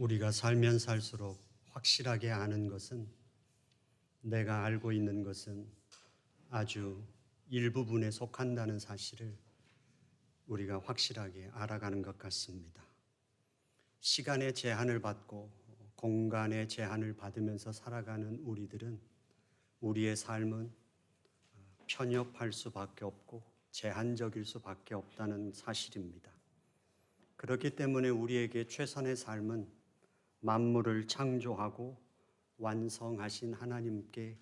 우리가 살면 살수록 확실하게 아는 것은, 내가 알고 있는 것은 아주 일부분에 속한다는 사실을 우리가 확실하게 알아가는 것 같습니다. 시간의 제한을 받고 공간의 제한을 받으면서 살아가는 우리들은 우리의 삶은 편협할 수밖에 없고 제한적일 수밖에 없다는 사실입니다. 그렇기 때문에 우리에게 최선의 삶은 만물을 창조하고 완성하신 하나님께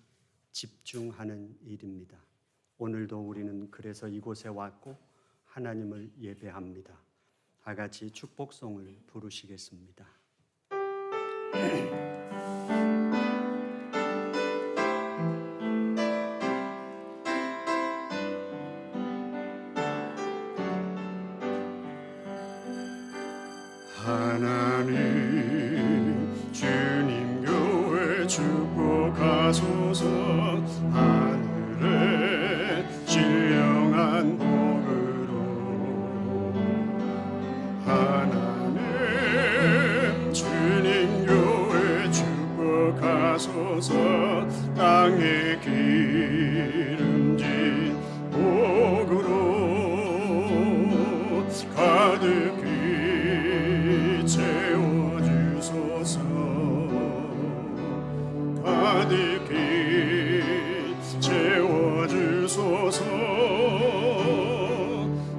집중하는 일입니다. 오늘도 우리는 그래서 이곳에 왔고 하나님을 예배합니다. 다 같이 축복송을 부르시겠습니다. 하나님 주님 교회 축복하소서. 하늘의 신령한 복으로 하나님 주님 교회 축복하소서. 땅에 기름진 복으로 가득히 채워주소서. 가득히 채워주소서.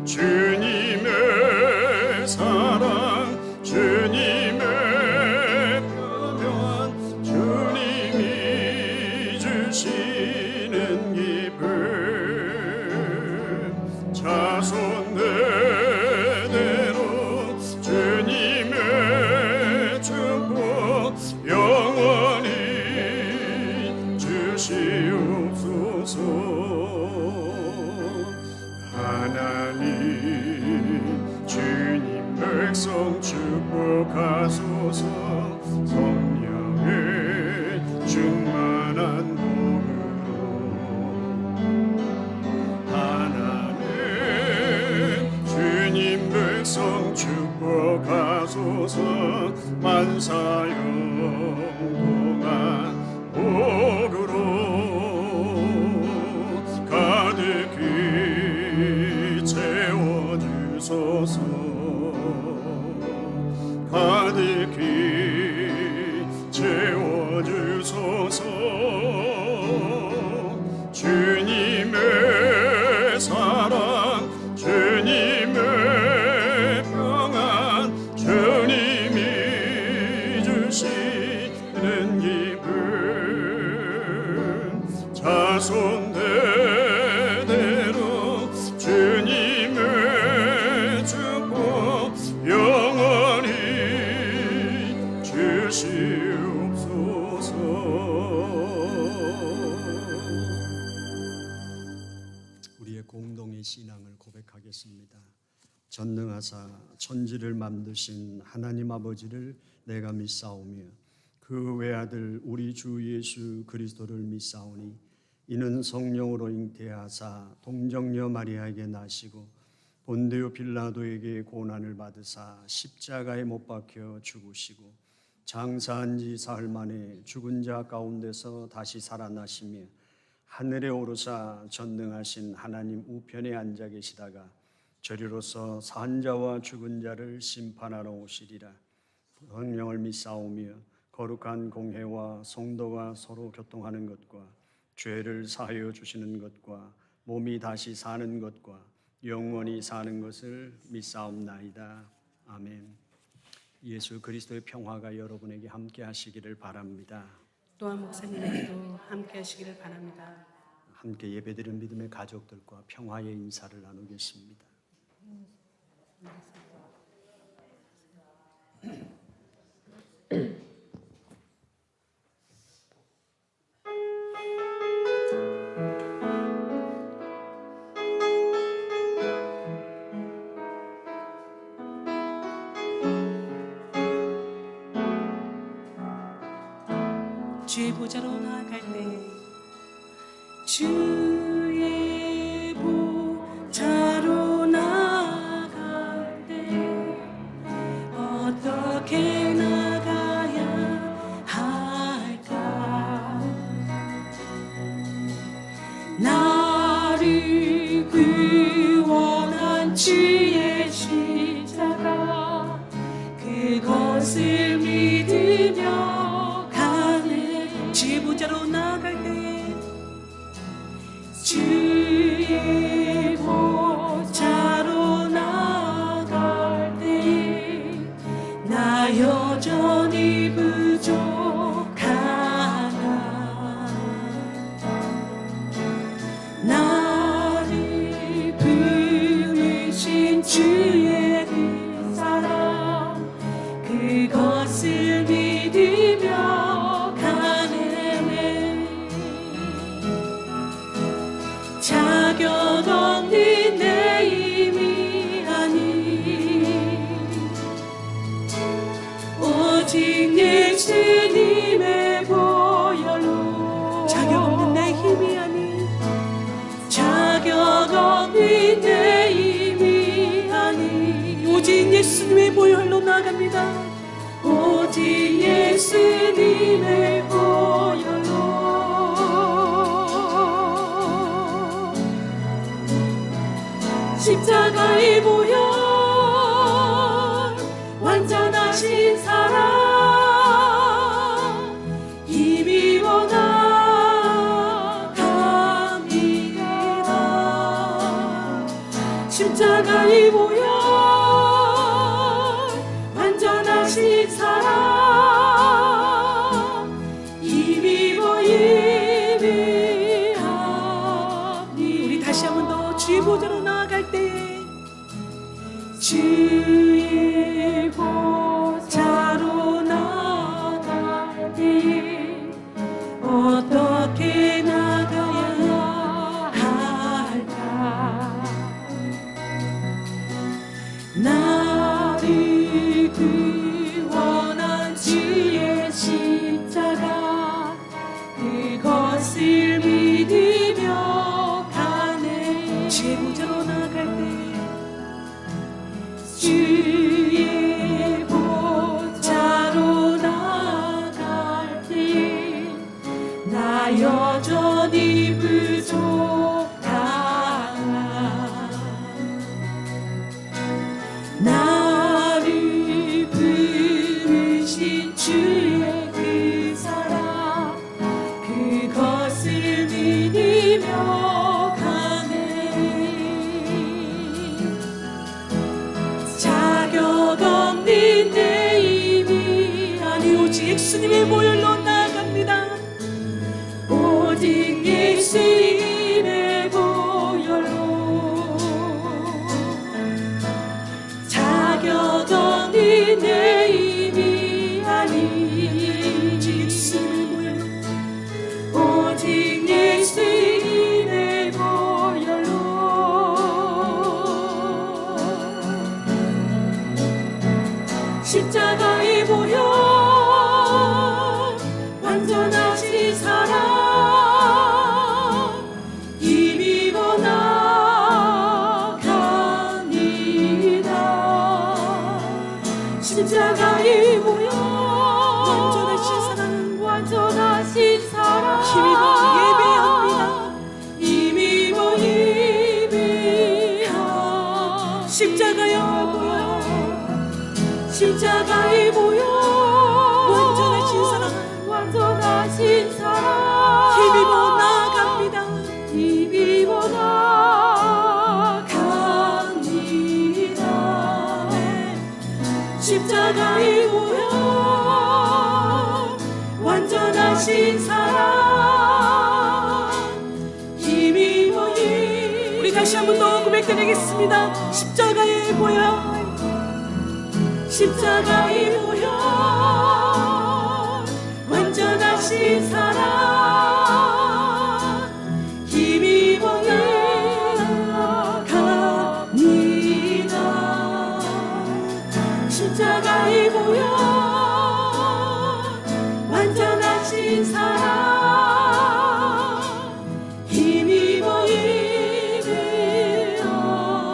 주님의 사랑 주님의 평안 주님이 주시는 기쁨 자손 대대로 주님의 축복 영원히 주시옵소서. 하나님 주님 백성 축복하소서. 성령의 충만한 복으로 하나님 주님 백성 축복하소서. 만사영동한 복으로 가득히 채워주소서. 가득히 채워주소서. 주님의 사랑 주님의 평안 주님이 주시는 기쁨 자손 대대로 주님의 축복 영원히 주시옵소서. 우리의 공동의 신앙을 고백하겠습니다. 전능하사 천지를 만드신 하나님 아버지를 내가 믿사오며 그 외아들 우리 주 예수 그리스도를 믿사오니 이는 성령으로 잉태하사 동정녀 마리아에게 나시고 본디오 빌라도에게 고난을 받으사 십자가에 못 박혀 죽으시고 장사한 지 사흘 만에 죽은 자 가운데서 다시 살아나시며 하늘에 오르사 전능하신 하나님 우편에 앉아 계시다가 저리로서 산 자와 죽은 자를 심판하러 오시리라. 성령을 믿사오며 거룩한 공회와 성도가 서로 교통하는 것과 죄를 사하여 주시는 것과 몸이 다시 사는 것과 영원히 사는 것을 믿사옵나이다. 아멘. 예수 그리스도의 평화가 여러분에게 함께 하시기를 바랍니다. 또한 목사님에게도 함께 하시기를 바랍니다. 함께 예배드린 믿음의 가족들과 평화의 인사를 나누겠습니다. 주의 보좌로 나아갈 때 주의 보좌로 나아갈 때 어떻게 나가 예수님의 보혈로 나아갑니다. 오직 예수님의 보혈로 십자가의 보혈 완전하신 사랑 힘입어 나갑니다. 십자가의 보혈 완전하신 사랑 힘입어 예배합니다. 우리 다시 한 번 더 주의 보좌로 나아갈 때 주의 보좌로 나아갈 때 어떻게 나가야 할까? 나를 구원한 주의 십자가 그것을 믿으며 가네. 주의 보좌로 나아갈 때 주의 보좌로 나아갈 때 나 여전히 부족하나 나를 부르신 주의 그 사랑 그것을 믿으며 가네. 자격 없는 내 힘이 아니 오직 예수님의 보혈로 나아갑니다. 오직 예수님의 보혈로 자격 없는 내 힘이 아니 오직 예수님의 보혈로 오직 예수님의 보혈로 십자가의 보혈 완전하신 사랑 힘입어 나갑니다. 십자가의 보혈 완전하신 사랑 완전하신 사랑 힘입어 예배합니다. 십자가의 보혈 십자가의 보혈 완전하신 사랑 완전하신 사랑 힘입어 나갑니다. 힘입어 나갑니다. 십자가의 보혈 완전하신 사랑 힘입어 우리 다시 한 번 더 고백드리겠습니다. 십자가의 보혈 십자가의 보혈 완전하신 사랑 힘입어 나갑니다. 십자가의 보혈 완전하신 사랑 힘입어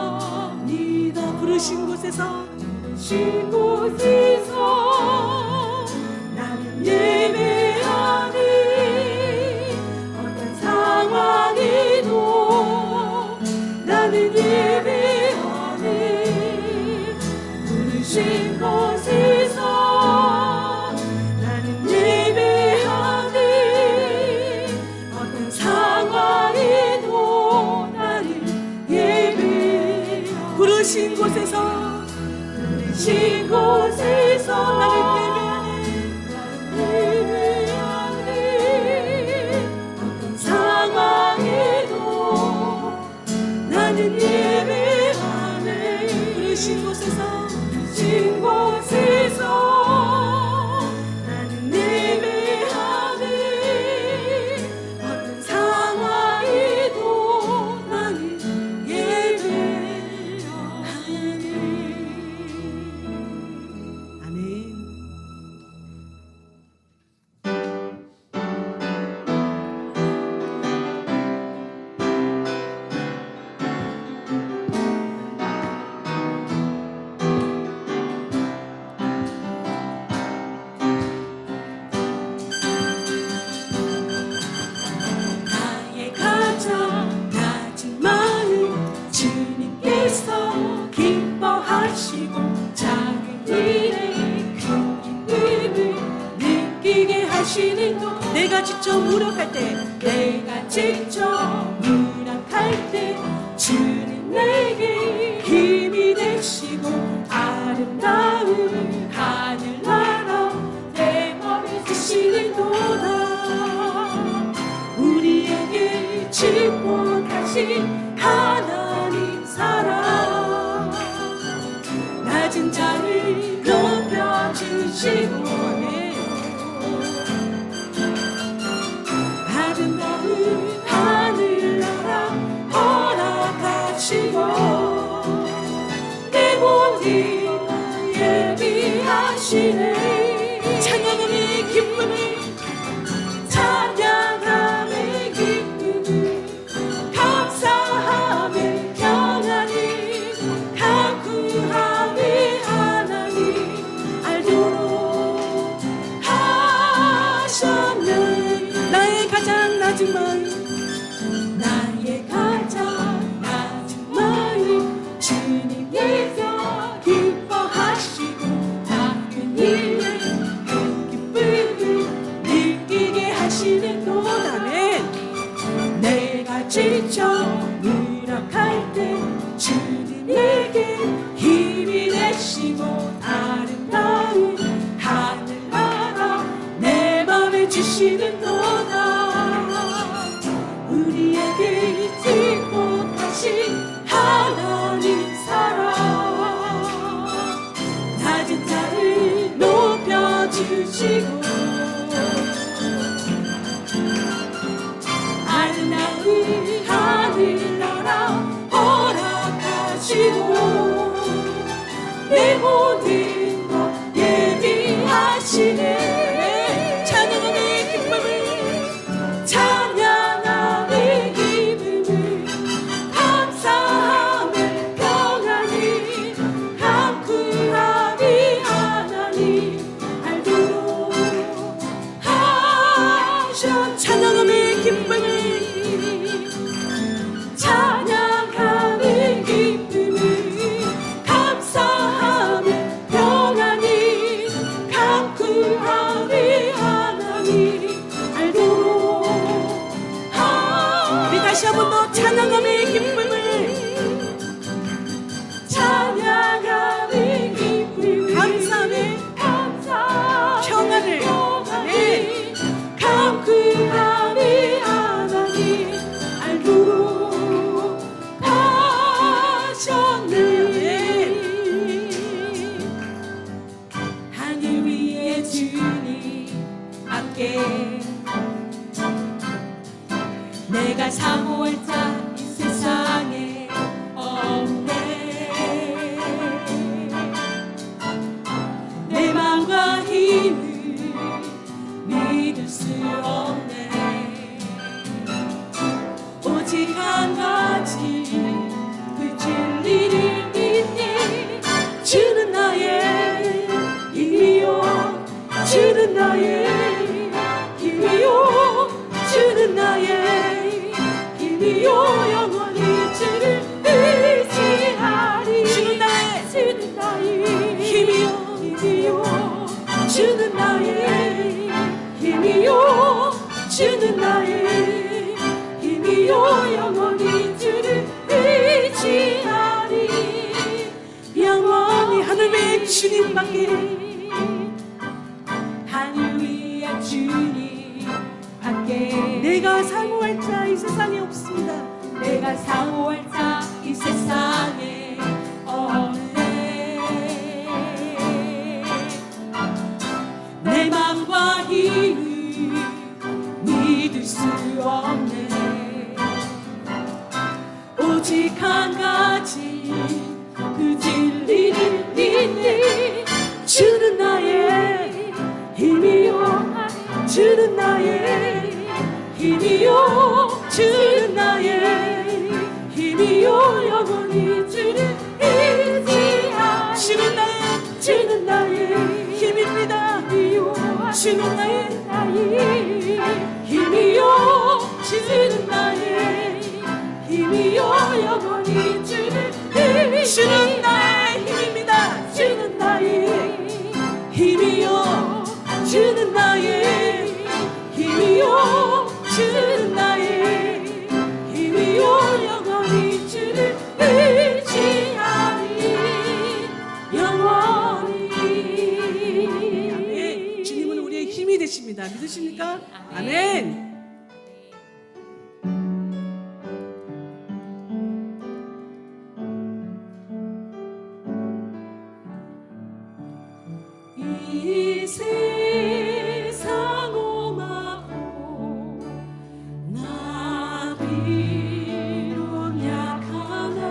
예배합니다. 부르신 곳에서 신 곳에서 나는 예배하니 어떤 상황에도 나는 예배하니 부르신 곳에서 나는 예배하니 어떤 상황에도 나는 예배하니 부르신 곳에서 부르신 곳에 느끼게 하시는 도 내가 지쳐 무력할 때 내가 지쳐 무력할 때 주는 내게 힘이 되시고 아름다운 하늘나라 내 맘에 주시는 도다 우리에게 축복하신 하나님 사랑 낮은 자를 높여주시고 아름다운 하늘나라 허락하시고 내 모든 예비하시네 찬양함의 기쁨을 찬양함의 기쁨을 감사함의 평안을 간구함의 하나님 알도록 하셨네 나의 가장 낮은 마음 나의 가장 낮은 마음 주님께서 기뻐하시고 작은 일에 큰 기쁨을 느끼게 하시는 도다네 내가 지쳐 무력할 때 주님 내게 힘이 되시고 아름다운 하늘나라 내 맘에 주시는 도다 우리에게 축복하신 하나님 사랑 낮은 자를 높여주시고 아름다운 하늘나라 허락하시고 내 모든 것 예비하시네 찬양함의 기쁨을 찬양함의 기쁨을 감사함의 평안을 간구함이 하나님 알도록 하셨 찬양함의 기쁨을 찬양함의 기쁨을 감사함의 평안을 간구함이 하나님 알도록 우리 다시 한 번 더 찬양함의 기쁨을 찬양함의 기쁨을 감사함의 평안을 네. 간구함이 하나님 알도록 하셨네 하늘 위에 주님 함께 내가 사모할 자 이 세상에 없네 내 맘과 힘을 믿을 수 없네 오직 한 가지 그 진리를 믿네 주는 나의 힘이요 주는 나의 힘이요 주는 나의 힘이요 영원히 주를 의지하리 주는 나의 힘이요 힘이요 주는 나의 힘이요 주는 나의 힘이요 영원히 주를 의지하리 영원히 하늘 위에 주님밖에 하늘 위에 주님 밖에 내가 사모할 자 이 세상에 없습니다 내가 사모할 자 이 세상에 없네 내 맘과 힘을 믿을 수 없네 오직 한 가지 그 진리를 믿네 주는 나의 힘이요 주는 나의 힘이요 주는 나의 힘이요 영원히 주를 의지하리 주는 나의 힘입니다 주는 나의 힘이요 주는 나의 힘이요 영원히 주를 주는 나의 힘입니다 주는 나의 힘이요 주는 나의 믿으십니까? 아멘. 이 세상 험하고 나 비록 약하나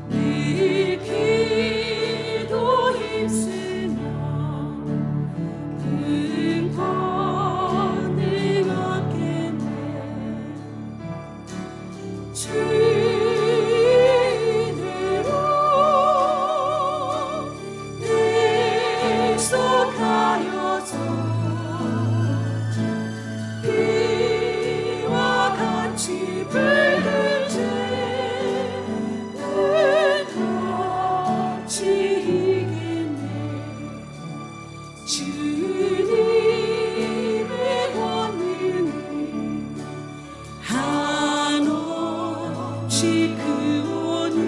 늘 기도 힘쓰나 근권을 얻겠네. 주인으로 약속하여서 비와 같이 불을 죄는 같이 이겠네. 주님의 권능이 한없이 크오니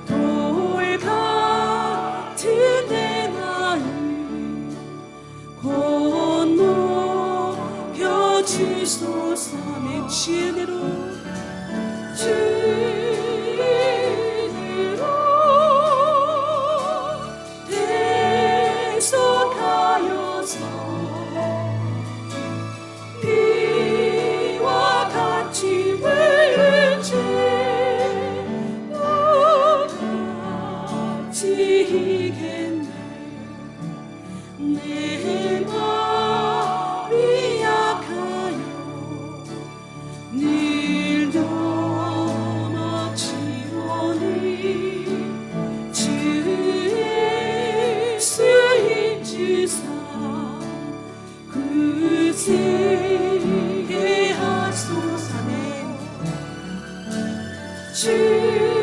돌 같은 내 마음 건너겨 주소서. 아멘. 주인으로 대속하여서 비와 같이 불을 죄는 같이 이겠네. 내 마음이 약하여 늘 넘어지오니 주의 수인 주사 굳세게 하소서네. 주인으로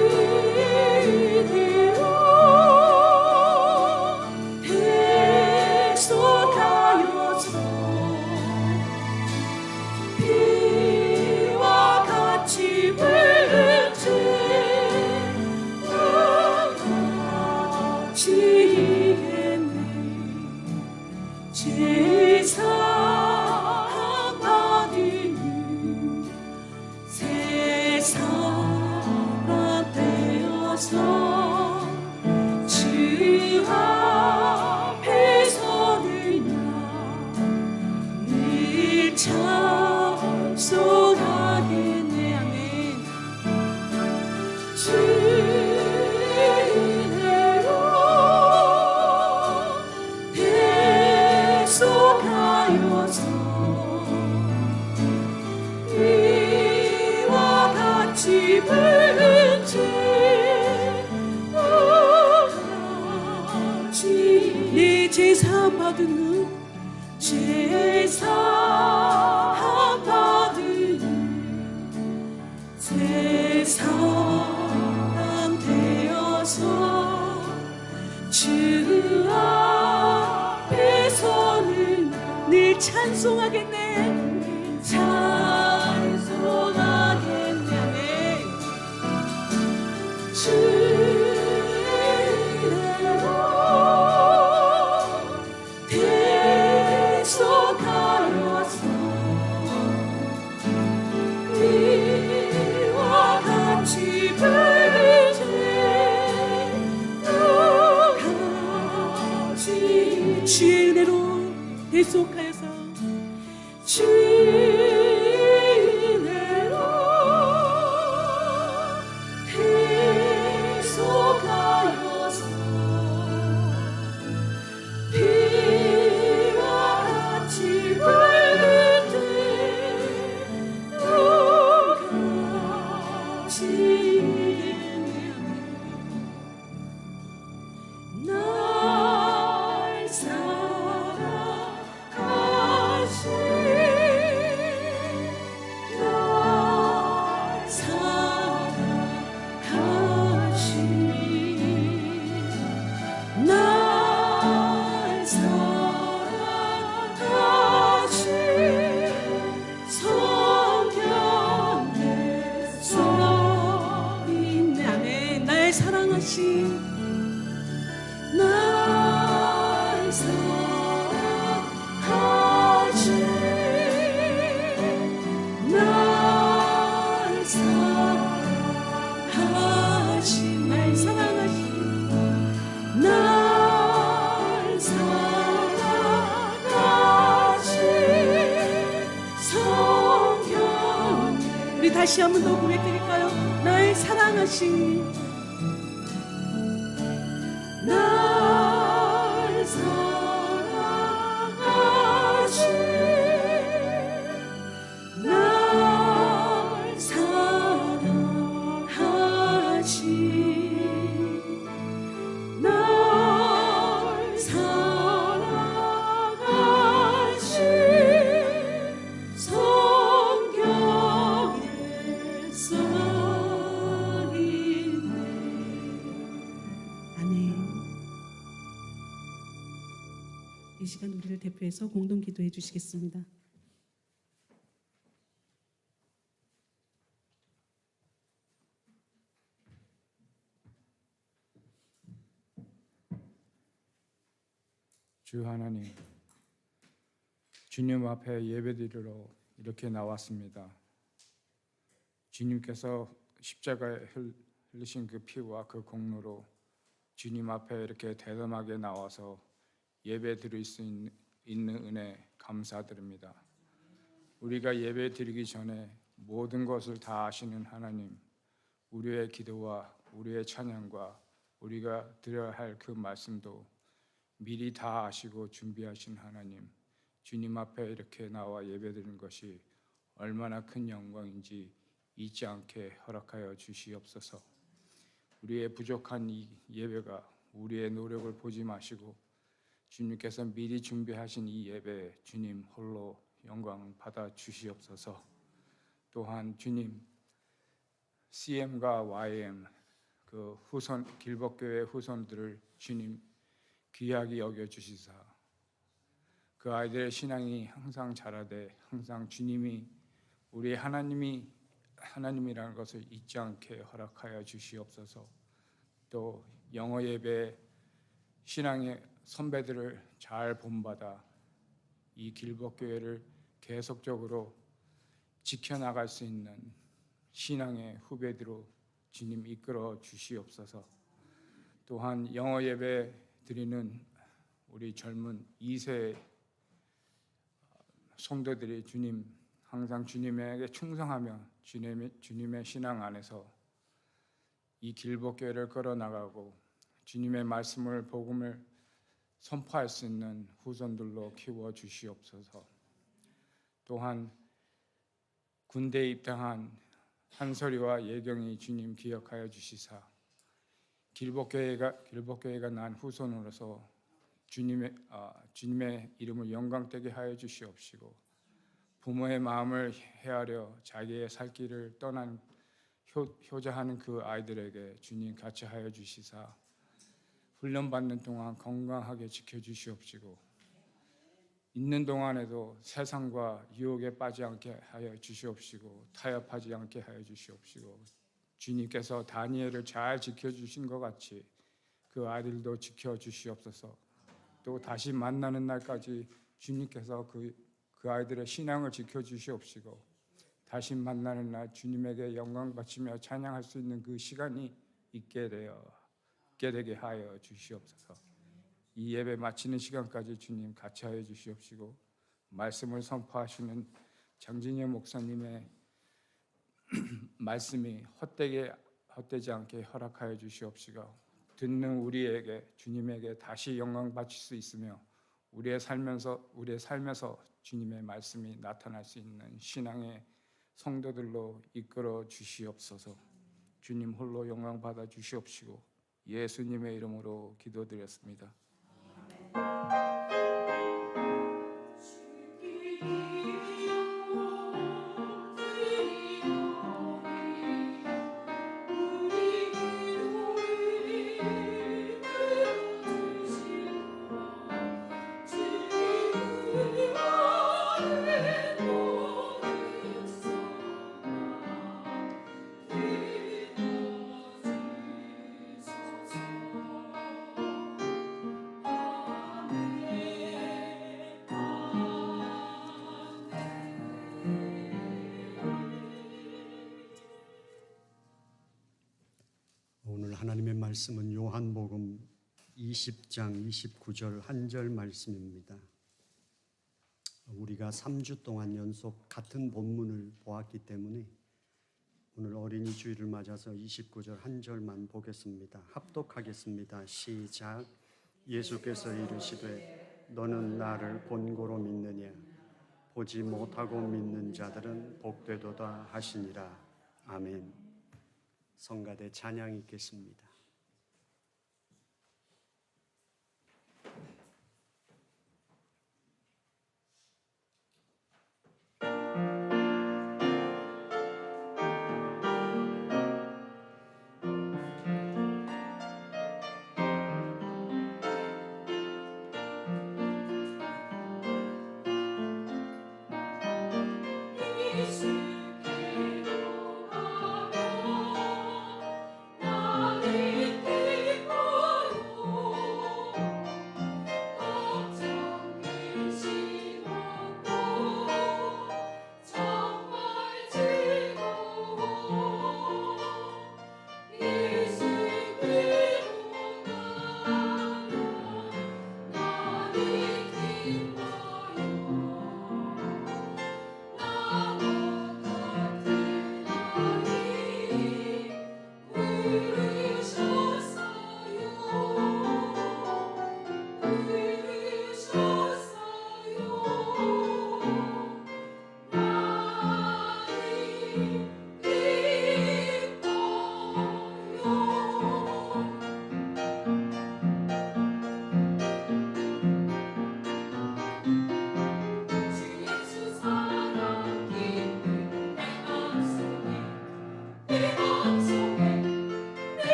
대속하여서 비와 같이 불을 죄는 같이 이겠네. 제사함 받으니 새 사람 되어서 주 앞에 서는 늘 찬송하겠네. 아멘. 주인으로 대속하여서 이와 같이 불을 죄는 같이 내 제사함 받은 제사함 받은 새 사람 되어서 주 앞에 서는 늘 찬송하겠네. 찬송하겠네. 아멘. 주인으로 대속하여서 비와 같이 불을 죄는 같이 주인으로 대속하여서 주인으로 대속하여서 비와 같이 불을 죄는 같이 날 사랑하신 다시 한 번 더 고백드릴까요? 나의 사랑하신 날 사랑하신 날 사랑하신 날 사랑하신 성경에 써있네. 아멘. 이 시간 우리를 대표해서 공동 기도해 주시겠습니다. 주 하나님, 주님 앞에 예배드리러 이렇게 나왔습니다. 주님께서 십자가에 흘리신 그 피와 그 공로로 주님 앞에 이렇게 대담하게 나와서 예배드릴 수 있는 은혜 감사드립니다. 우리가 예배드리기 전에 모든 것을 다 아시는 하나님, 우리의 기도와 우리의 찬양과 우리가 드려야 할 그 말씀도 미리 다 아시고 준비하신 하나님, 주님 앞에 이렇게 나와 예배드리는 것이 얼마나 큰 영광인지 잊지 않게 허락하여 주시옵소서. 우리의 부족한 이 예배가 우리의 노력을 보지 마시고 주님께서 미리 준비하신 이 예배에 주님 홀로 영광 받아 주시옵소서. 또한 주님, CM과 YM 그 후손 길법교회 후손들을 주님 귀하게 여겨 주시사 그 아이들의 신앙이 항상 자라되 항상 주님이 우리 하나님이라는 것을 잊지 않게 허락하여 주시옵소서. 또 영어 예배 신앙의 선배들을 잘 본받아 이 길법교회를 계속적으로 지켜나갈 수 있는 신앙의 후배들로 주님 이끌어 주시옵소서. 또한 영어 예배 드리는 우리 젊은 2세 성도들이 주님 항상 주님에게 충성하며 주님의 신앙 안에서 이 길법교회를 끌어나가고 주님의 말씀을 복음을 선포할 수 있는 후손들로 키워 주시옵소서. 또한 군대에 입당한 한솔이와 예경이 주님 기억하여 주시사 길법교회가 난 후손으로서 주님의 이름을 영광되게 하여 주시옵시고 부모의 마음을 헤아려 자기의 살 길을 떠난 효자하는 그 아이들에게 주님 같이 하여 주시사 훈련받는 동안 건강하게 지켜주시옵시고 있는 동안에도 세상과 유혹에 빠지지 않게 하여 주시옵시고 타협하지 않게 하여 주시옵시고 주님께서 다니엘을 잘 지켜주신 것 같이 그 아들도 지켜주시옵소서. 또 다시 만나는 날까지 주님께서 그 아이들의 신앙을 지켜주시옵시고 다시 만나는 날 주님에게 영광 바치며 찬양할 수 있는 그 시간이 있게 되게 하여 주시옵소서. 이 예배 마치는 시간까지 주님 같이 하여 주시옵시고 말씀을 선포하시는 장진영 목사님의 말씀이 헛되지 않게 허락하여 주시옵시고 듣는 우리에게 주님에게 다시 영광 바칠 수 있으며 우리의 삶에서 주님의 말씀이 나타날 수 있는 신앙의 성도들로 이끌어 주시옵소서. 주님 홀로 영광 받아 주시옵시고 예수님의 이름으로 기도드렸습니다. 하나님의 말씀은 요한복음 20장 29절 한 절 말씀입니다. 우리가 3주 동안 연속 같은 본문을 보았기 때문에 오늘 어린이 주일을 맞아서 29절 한 절만 보겠습니다. 합독하겠습니다. 시작. 예수께서 이르시되 너는 나를 본고로 믿느냐? 보지 못하고 믿는 자들은 복되도다 하시니라. 아멘. 성가대 찬양 있겠습니다.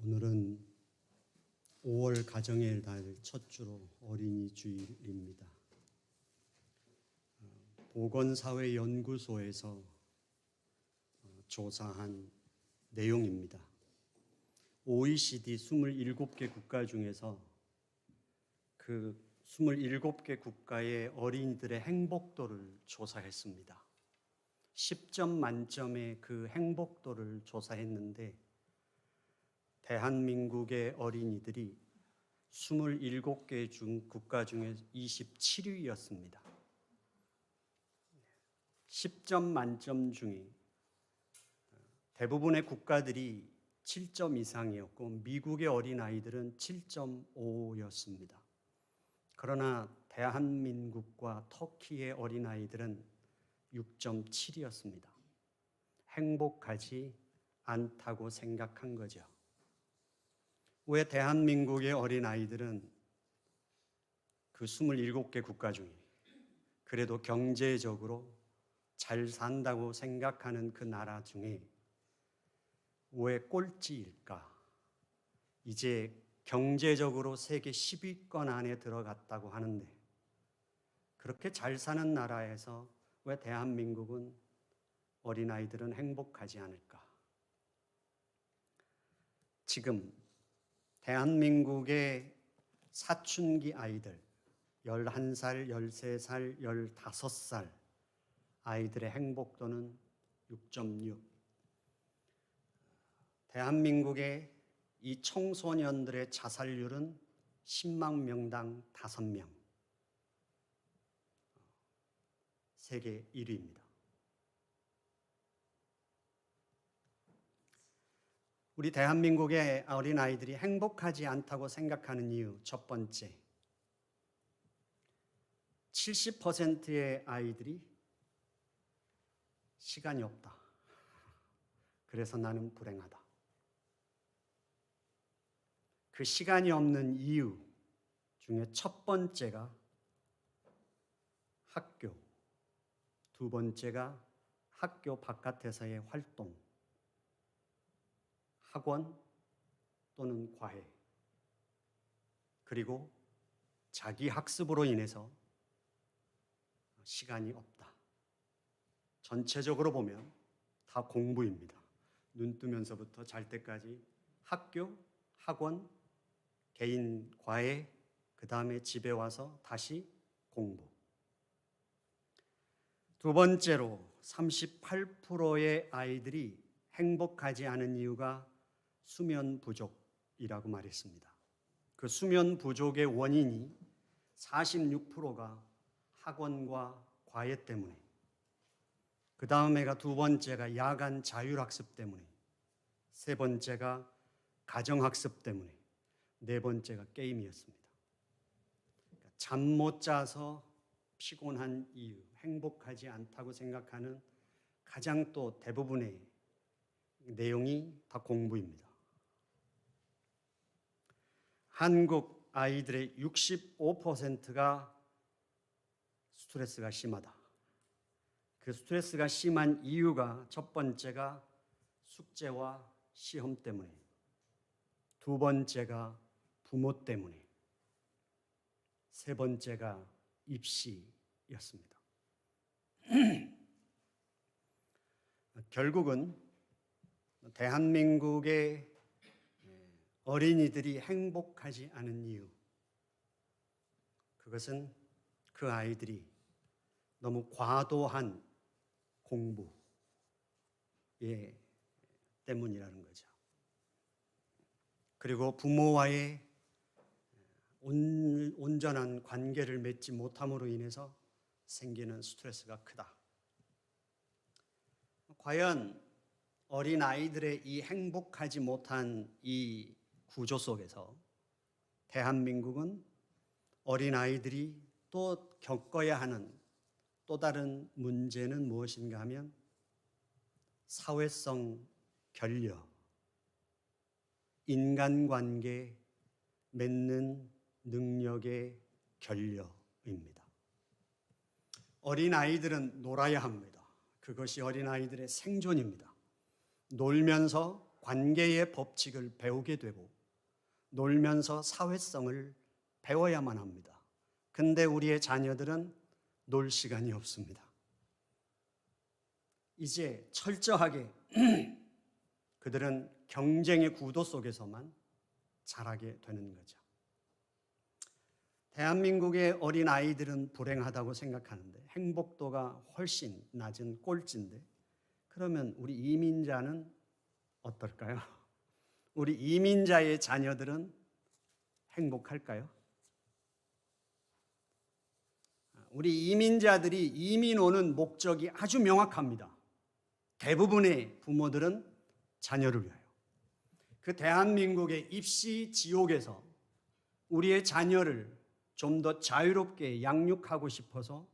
오늘은 5월 가정의 달 첫 주로 어린이 주일입니다. 보건사회연구소에서 조사한 내용입니다. OECD 27개 국가 중에서 그 27개 국가의 어린이들의 행복도를 조사했습니다. 10점 만점의 그 행복도를 조사했는데 대한민국의 어린이들이 27개 국가 중에 27위였습니다. 10점 만점 중에 대부분의 국가들이 7점 이상이었고 미국의 어린아이들은 7.5였습니다. 그러나 대한민국과 터키의 어린아이들은 6.7이었습니다. 행복하지 않다고 생각한 거죠. 왜 대한민국의 어린아이들은 그 27개 국가 중에 그래도 경제적으로 잘 산다고 생각하는 그 나라 중에 왜 꼴찌일까? 이제 경제적으로 세계 10위권 안에 들어갔다고 하는데 그렇게 잘 사는 나라에서 왜 대한민국은 어린아이들은 행복하지 않을까? 지금 대한민국의 사춘기 아이들 11살, 13살, 15살 아이들의 행복도는 6.6. 대한민국의 이 청소년들의 자살률은 10만 명당 5명. 세계 1위입니다. 우리 대한민국의 어린아이들이 행복하지 않다고 생각하는 이유 첫 번째, 70%의 아이들이 시간이 없다. 그래서 나는 불행하다. 그 시간이 없는 이유 중에 첫 번째가 학교, 두 번째가 학교 바깥에서의 활동, 학원 또는 과외, 그리고 자기 학습으로 인해서 시간이 없다. 전체적으로 보면 다 공부입니다. 눈 뜨면서부터 잘 때까지 학교, 학원, 개인 과외, 그 다음에 집에 와서 다시 공부. 두 번째로 38%의 아이들이 행복하지 않은 이유가 수면 부족이라고 말했습니다. 그 수면 부족의 원인이 46%가 학원과 과외 때문에, 그 다음에가 두 번째가 야간 자율학습 때문에, 세 번째가 가정학습 때문에, 네 번째가 게임이었습니다. 잠 못 자서 피곤한 이유, 행복하지 않다고 생각하는 가장 또 대부분의 내용이 다 공부입니다. 한국 아이들의 65%가 스트레스가 심하다. 그 스트레스가 심한 이유가 첫 번째가 숙제와 시험 때문에, 두 번째가 부모 때문에, 세 번째가 입시였습니다. 결국은 대한민국의 어린이들이 행복하지 않은 이유, 그것은 그 아이들이 너무 과도한 공부 때문이라는 거죠. 그리고 부모와의 온전한 관계를 맺지 못함으로 인해서 생기는 스트레스가 크다. 과연 어린 아이들의 이 행복하지 못한 이 구조 속에서 대한민국은 어린 아이들이 또 겪어야 하는 또 다른 문제는 무엇인가 하면 사회성 결여, 인간관계 맺는 능력의 결여입니다. 어린 아이들은 놀아야 합니다. 그것이 어린 아이들의 생존입니다. 놀면서 관계의 법칙을 배우게 되고 놀면서 사회성을 배워야만 합니다. 근데 우리의 자녀들은 놀 시간이 없습니다. 이제 철저하게 그들은 경쟁의 구도 속에서만 자라게 되는 거죠. 대한민국의 어린 아이들은 불행하다고 생각하는데 행복도가 훨씬 낮은 꼴찌인데, 그러면 우리 이민자는 어떨까요? 우리 이민자의 자녀들은 행복할까요? 우리 이민자들이 이민 오는 목적이 아주 명확합니다. 대부분의 부모들은 자녀를 위하여. 그 대한민국의 입시 지옥에서 우리의 자녀를 좀 더 자유롭게 양육하고 싶어서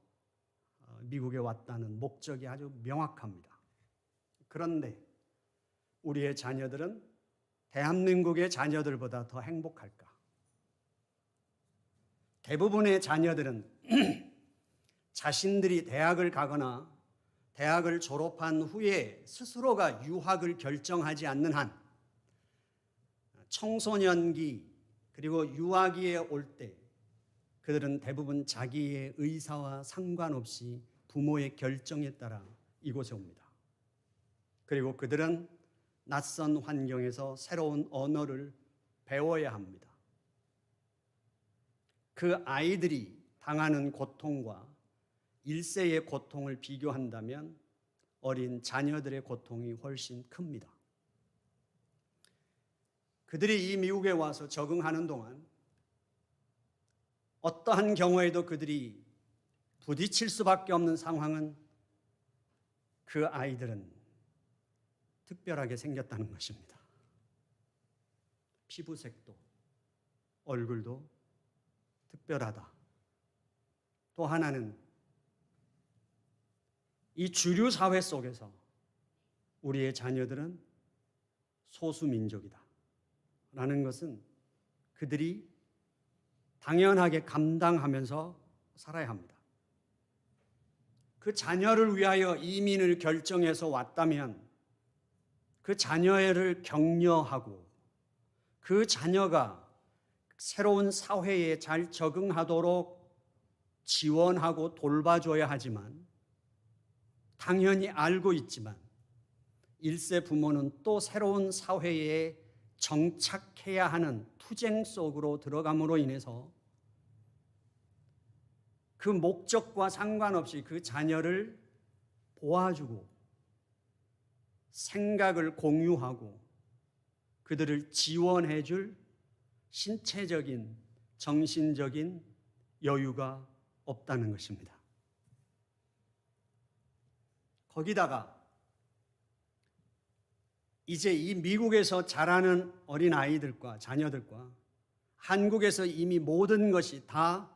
미국에 왔다는 목적이 아주 명확합니다. 그런데 우리의 자녀들은 대한민국의 자녀들보다 더 행복할까? 대부분의 자녀들은 자신들이 대학을 가거나 대학을 졸업한 후에 스스로가 유학을 결정하지 않는 한 청소년기 그리고 유아기에 올 때 그들은 대부분 자기의 의사와 상관없이 부모의 결정에 따라 이곳에 옵니다. 그리고 그들은 낯선 환경에서 새로운 언어를 배워야 합니다. 그 아이들이 당하는 고통과 1세의 고통을 비교한다면 어린 자녀들의 고통이 훨씬 큽니다. 그들이 이 미국에 와서 적응하는 동안 어떠한 경우에도 그들이 부딪힐 수밖에 없는 상황은 그 아이들은 특별하게 생겼다는 것입니다. 피부색도 얼굴도 특별하다. 또 하나는 이 주류 사회 속에서 우리의 자녀들은 소수민족이다 라는 것은 그들이 당연하게 감당하면서 살아야 합니다. 그 자녀를 위하여 이민을 결정해서 왔다면 그 자녀를 격려하고 그 자녀가 새로운 사회에 잘 적응하도록 지원하고 돌봐줘야 하지만 당연히 알고 있지만 1세 부모는 또 새로운 사회에 정착해야 하는 투쟁 속으로 들어감으로 인해서 그 목적과 상관없이 그 자녀를 도와주고 생각을 공유하고 그들을 지원해 줄 신체적인, 정신적인 여유가 없다는 것입니다. 거기다가 이제 이 미국에서 자라는 어린 아이들과 자녀들과 한국에서 이미 모든 것이 다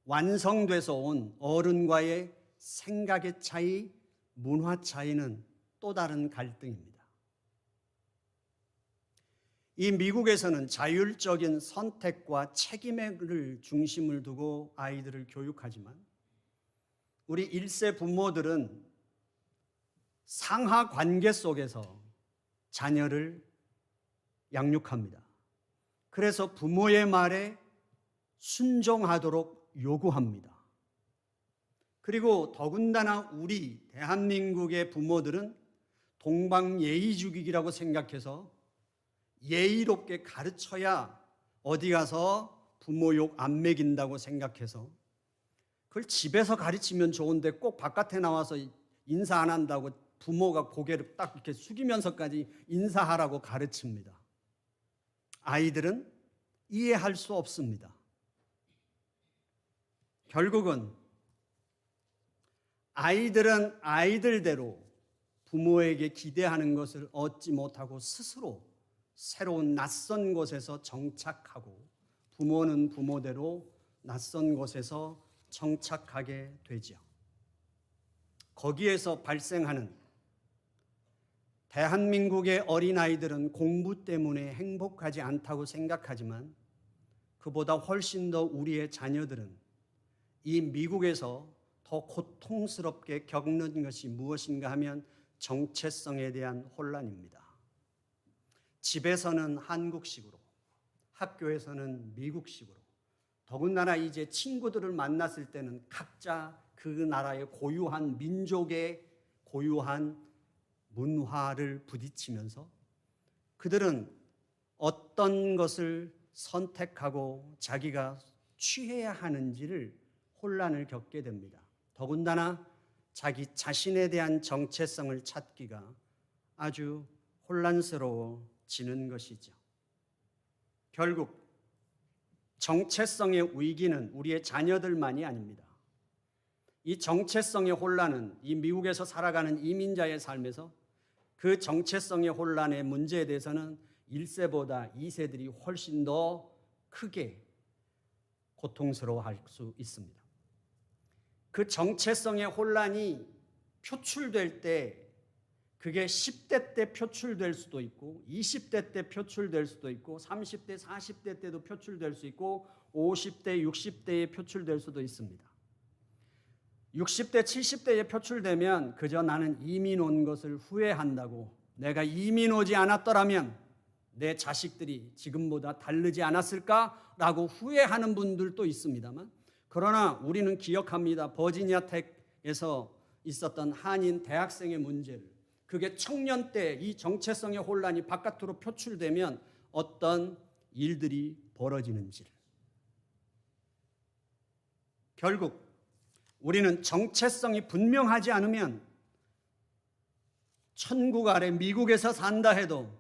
완성돼서 온 어른과의 생각의 차이, 문화 차이는 또 다른 갈등입니다. 이 미국에서는 자율적인 선택과 책임을 중심을 두고 아이들을 교육하지만 우리 1세 부모들은 상하 관계 속에서 자녀를 양육합니다. 그래서 부모의 말에 순종하도록 요구합니다. 그리고 더군다나 우리 대한민국의 부모들은 동방예의주의라고 생각해서 예의롭게 가르쳐야 어디 가서 부모 욕 안 먹인다고 생각해서 그걸 집에서 가르치면 좋은데 꼭 바깥에 나와서 인사 안 한다고 부모가 고개를 딱 이렇게 숙이면서까지 인사하라고 가르칩니다. 아이들은 이해할 수 없습니다. 결국은 아이들은 아이들대로 부모에게 기대하는 것을 얻지 못하고 스스로 새로운 낯선 곳에서 정착하고 부모는 부모대로 낯선 곳에서 정착하게 되죠. 거기에서 발생하는 대한민국의 어린아이들은 공부 때문에 행복하지 않다고 생각하지만 그보다 훨씬 더 우리의 자녀들은 이 미국에서 더 고통스럽게 겪는 것이 무엇인가 하면 정체성에 대한 혼란입니다. 집에서는 한국식으로, 학교에서는 미국식으로, 더군다나 이제 친구들을 만났을 때는 각자 그 나라의 고유한 민족의 고유한 문화를 부딪히면서 그들은 어떤 것을 선택하고 자기가 취해야 하는지를 혼란을 겪게 됩니다. 더군다나 자기 자신에 대한 정체성을 찾기가 아주 혼란스러워지는 것이죠. 결국 정체성의 위기는 우리의 자녀들만이 아닙니다. 이 정체성의 혼란은 이 미국에서 살아가는 이민자의 삶에서 그 정체성의 혼란의 문제에 대해서는 1세보다 2세들이 훨씬 더 크게 고통스러워할 수 있습니다. 그 정체성의 혼란이 표출될 때 그게 10대 때 표출될 수도 있고 20대 때 표출될 수도 있고 30대, 40대 때도 표출될 수 있고 50대, 60대에 표출될 수도 있습니다. 60대, 70대에 표출되면 그저 나는 이민 온 것을 후회한다고 내가 이민 오지 않았더라면 내 자식들이 지금보다 다르지 않았을까라고 후회하는 분들도 있습니다만, 그러나 우리는 기억합니다. 버지니아 텍에서 있었던 한인 대학생의 문제를, 그게 청년 때 이 정체성의 혼란이 바깥으로 표출되면 어떤 일들이 벌어지는지를. 결국 우리는 정체성이 분명하지 않으면 천국 아래 미국에서 산다 해도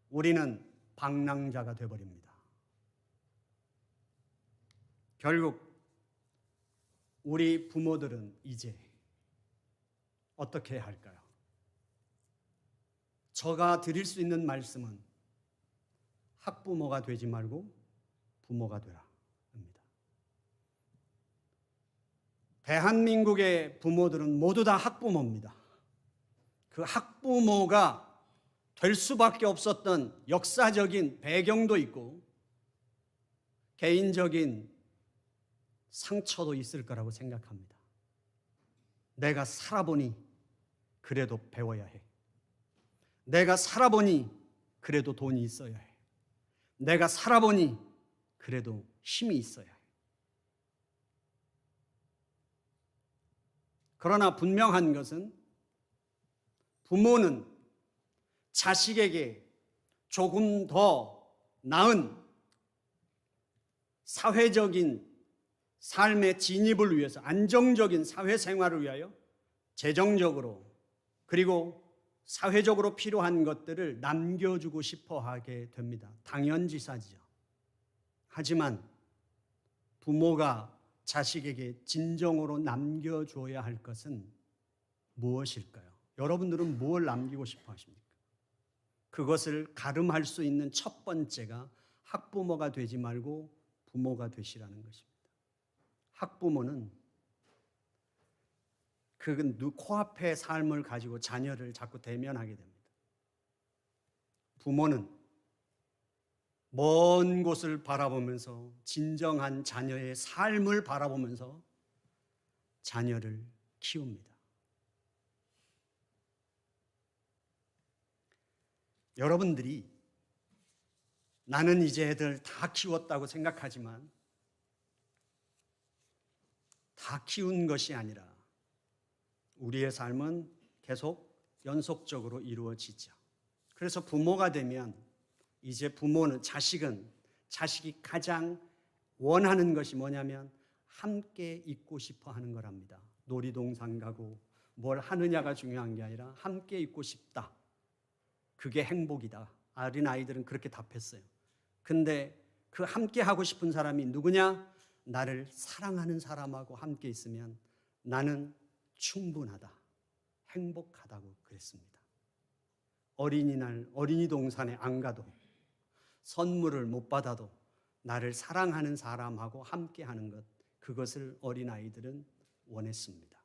우리는 방랑자가 되어버립니다. 결국 우리 부모들은 이제 어떻게 해야 할까요? 제가 드릴 수 있는 말씀은 학부모가 되지 말고 부모가 되라 입니다. 대한민국의 부모들은 모두 다 학부모입니다. 그 학부모가 될 수밖에 없었던 역사적인 배경도 있고 개인적인 상처도 있을 거라고 생각합니다. 내가 살아보니 그래도 배워야 해. 내가 살아보니 그래도 돈이 있어야 해. 내가 살아보니 그래도 힘이 있어야 해. 그러나 분명한 것은 부모는 자식에게 조금 더 나은 사회적인 삶의 진입을 위해서, 안정적인 사회생활을 위하여 재정적으로 그리고 사회적으로 필요한 것들을 남겨주고 싶어 하게 됩니다. 당연지사지요. 하지만 부모가 자식에게 진정으로 남겨줘야 할 것은 무엇일까요? 여러분들은 뭘 남기고 싶어 하십니까? 그것을 가름할 수 있는 첫 번째가 학부모가 되지 말고 부모가 되시라는 것입니다. 학부모는 그 코앞의 삶을 가지고 자녀를 자꾸 대면하게 됩니다. 부모는 먼 곳을 바라보면서 진정한 자녀의 삶을 바라보면서 자녀를 키웁니다. 여러분들이 나는 이제 애들 다 키웠다고 생각하지만 다 키운 것이 아니라 우리의 삶은 계속 연속적으로 이루어지죠. 그래서 부모가 되면 이제 부모는 자식이 가장 원하는 것이 뭐냐면 함께 있고 싶어 하는 거랍니다. 놀이동산 가고 뭘 하느냐가 중요한 게 아니라 함께 있고 싶다. 그게 행복이다. 어린 아이들은 그렇게 답했어요. 근데 그 함께 하고 싶은 사람이 누구냐? 나를 사랑하는 사람하고 함께 있으면 나는 충분하다, 행복하다고 그랬습니다. 어린이날 어린이 동산에 안 가도 선물을 못 받아도 나를 사랑하는 사람하고 함께 하는 것, 그것을 어린아이들은 원했습니다.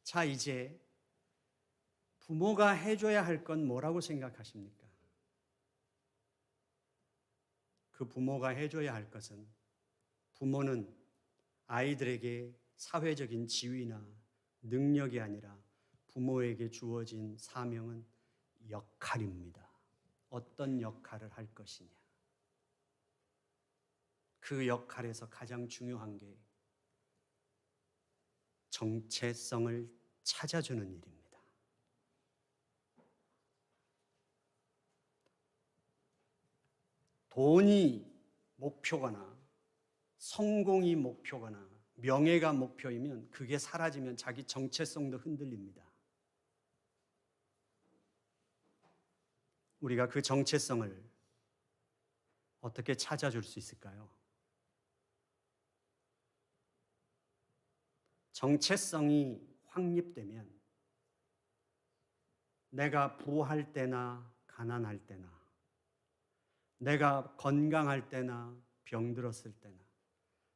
자, 이제 부모가 해줘야 할 건 뭐라고 생각하십니까? 그 부모가 해줘야 할 것은, 부모는 아이들에게 사회적인 지위나 능력이 아니라 부모에게 주어진 사명은 역할입니다. 어떤 역할을 할 것이냐. 그 역할에서 가장 중요한 게 정체성을 찾아주는 일입니다. 돈이 목표거나 성공이 목표거나 명예가 목표이면 그게 사라지면 자기 정체성도 흔들립니다. 우리가 그 정체성을 어떻게 찾아줄 수 있을까요? 정체성이 확립되면 내가 부할 때나 가난할 때나, 내가 건강할 때나 병들었을 때나,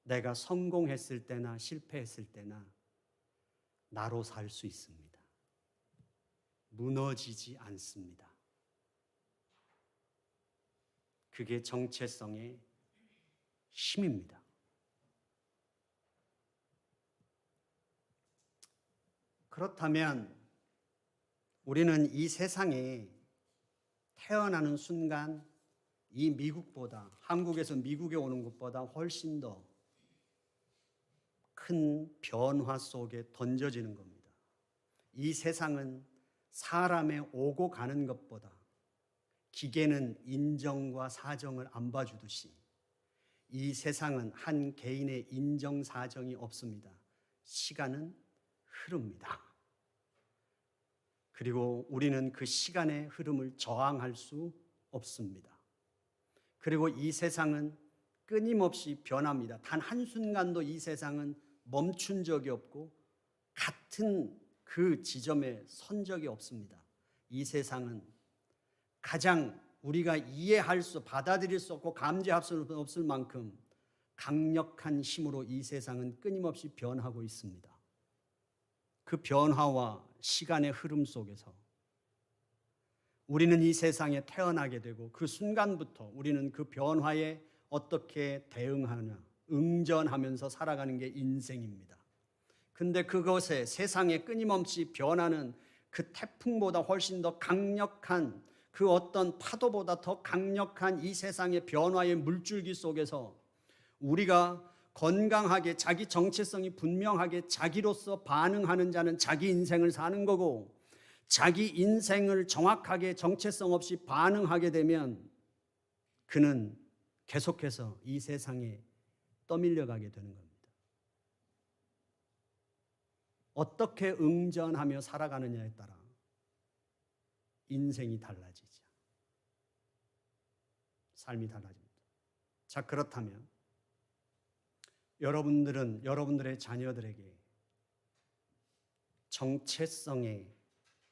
내가 성공했을 때나 실패했을 때나 나로 살 수 있습니다. 무너지지 않습니다. 그게 정체성의 힘입니다. 그렇다면 우리는 이 세상에 태어나는 순간 이 미국보다, 한국에서 미국에 오는 것보다 훨씬 더 큰 변화 속에 던져지는 겁니다. 이 세상은 사람의 오고 가는 것보다 기계는 인정과 사정을 안 봐주듯이 이 세상은 한 개인의 인정 사정이 없습니다. 시간은 흐릅니다. 그리고 우리는 그 시간의 흐름을 저항할 수 없습니다. 그리고 이 세상은 끊임없이 변합니다. 단 한순간도 이 세상은 멈춘 적이 없고 같은 그 지점에 선 적이 없습니다. 이 세상은 가장 우리가 이해할 수, 받아들일 수 없고 감지할 수 없을 만큼 강력한 힘으로 이 세상은 끊임없이 변하고 있습니다. 그 변화와 시간의 흐름 속에서 우리는 이 세상에 태어나게 되고 그 순간부터 우리는 그 변화에 어떻게 대응하느냐, 응전하면서 살아가는 게 인생입니다. 근데 그것에 세상에 끊임없이 변하는 그 태풍보다 훨씬 더 강력한 그 어떤 파도보다 더 강력한 이 세상의 변화의 물줄기 속에서 우리가 건강하게 자기 정체성이 분명하게 자기로서 반응하는 자는 자기 인생을 사는 거고 자기 인생을 정확하게 정체성 없이 반응하게 되면 그는 계속해서 이 세상에 떠밀려가게 되는 겁니다. 어떻게 응전하며 살아가느냐에 따라 인생이 달라지죠. 삶이 달라집니다. 자, 그렇다면 여러분들은 여러분들의 자녀들에게 정체성의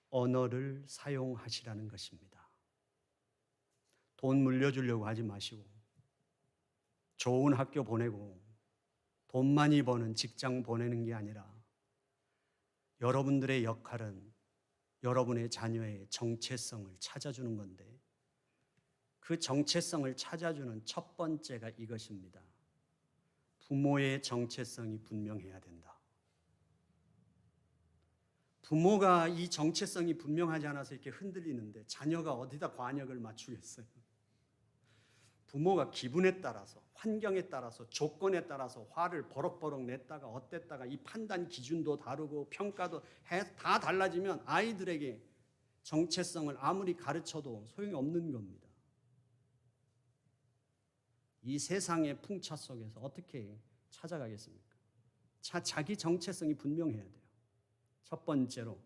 언어를 사용하시라는 것입니다. 돈 물려주려고 하지 마시고 좋은 학교 보내고 돈 많이 버는 직장 보내는 게 아니라 여러분들의 역할은 여러분의 자녀의 정체성을 찾아주는 건데 그 정체성을 찾아주는 첫 번째가 이것입니다. 부모의 정체성이 분명해야 된다. 부모가 이 정체성이 분명하지 않아서 이렇게 흔들리는데 자녀가 어디다 관역을 맞추겠어요? 부모가 기분에 따라서, 환경에 따라서, 조건에 따라서 화를 버럭버럭 냈다가 어땠다가 이 판단 기준도 다르고 평가도 다 달라지면 아이들에게 정체성을 아무리 가르쳐도 소용이 없는 겁니다. 이 세상의 풍차 속에서 어떻게 찾아가겠습니까? 자기 정체성이 분명해야 돼요. 첫 번째로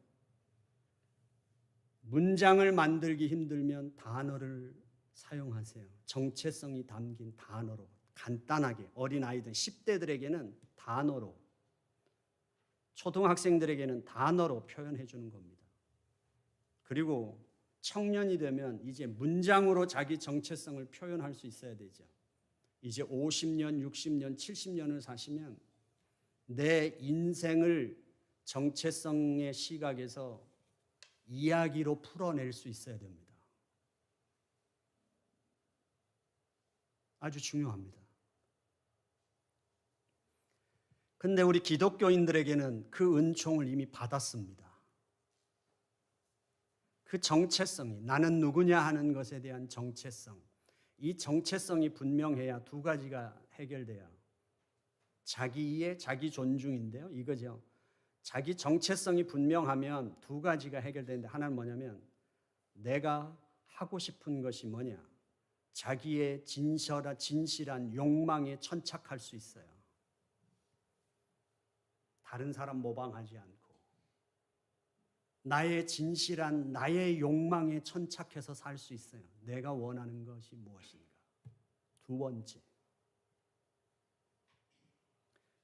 문장을 만들기 힘들면 단어를 사용하세요. 정체성이 담긴 단어로 간단하게 어린아이들 10대들에게는 단어로 초등학생들에게는 단어로 표현해 주는 겁니다. 그리고 청년이 되면 이제 문장으로 자기 정체성을 표현할 수 있어야 되죠. 이제 50년, 60년, 70년을 사시면 내 인생을 정체성의 시각에서 이야기로 풀어낼 수 있어야 됩니다. 아주 중요합니다. 근데 우리 기독교인들에게는 그 은총을 이미 받았습니다. 그 정체성이 나는 누구냐 하는 것에 대한 정체성, 이 정체성이 분명해야 두 가지가 해결돼요. 자기 이해, 자기 존중인데요. 이거죠. 자기 정체성이 분명하면 두 가지가 해결되는데 하나는 뭐냐면 내가 하고 싶은 것이 뭐냐. 자기의 진실한 욕망에 천착할 수 있어요. 다른 사람 모방하지 않고 나의 진실한 나의 욕망에 천착해서 살 수 있어요. 내가 원하는 것이 무엇인가. 두 번째,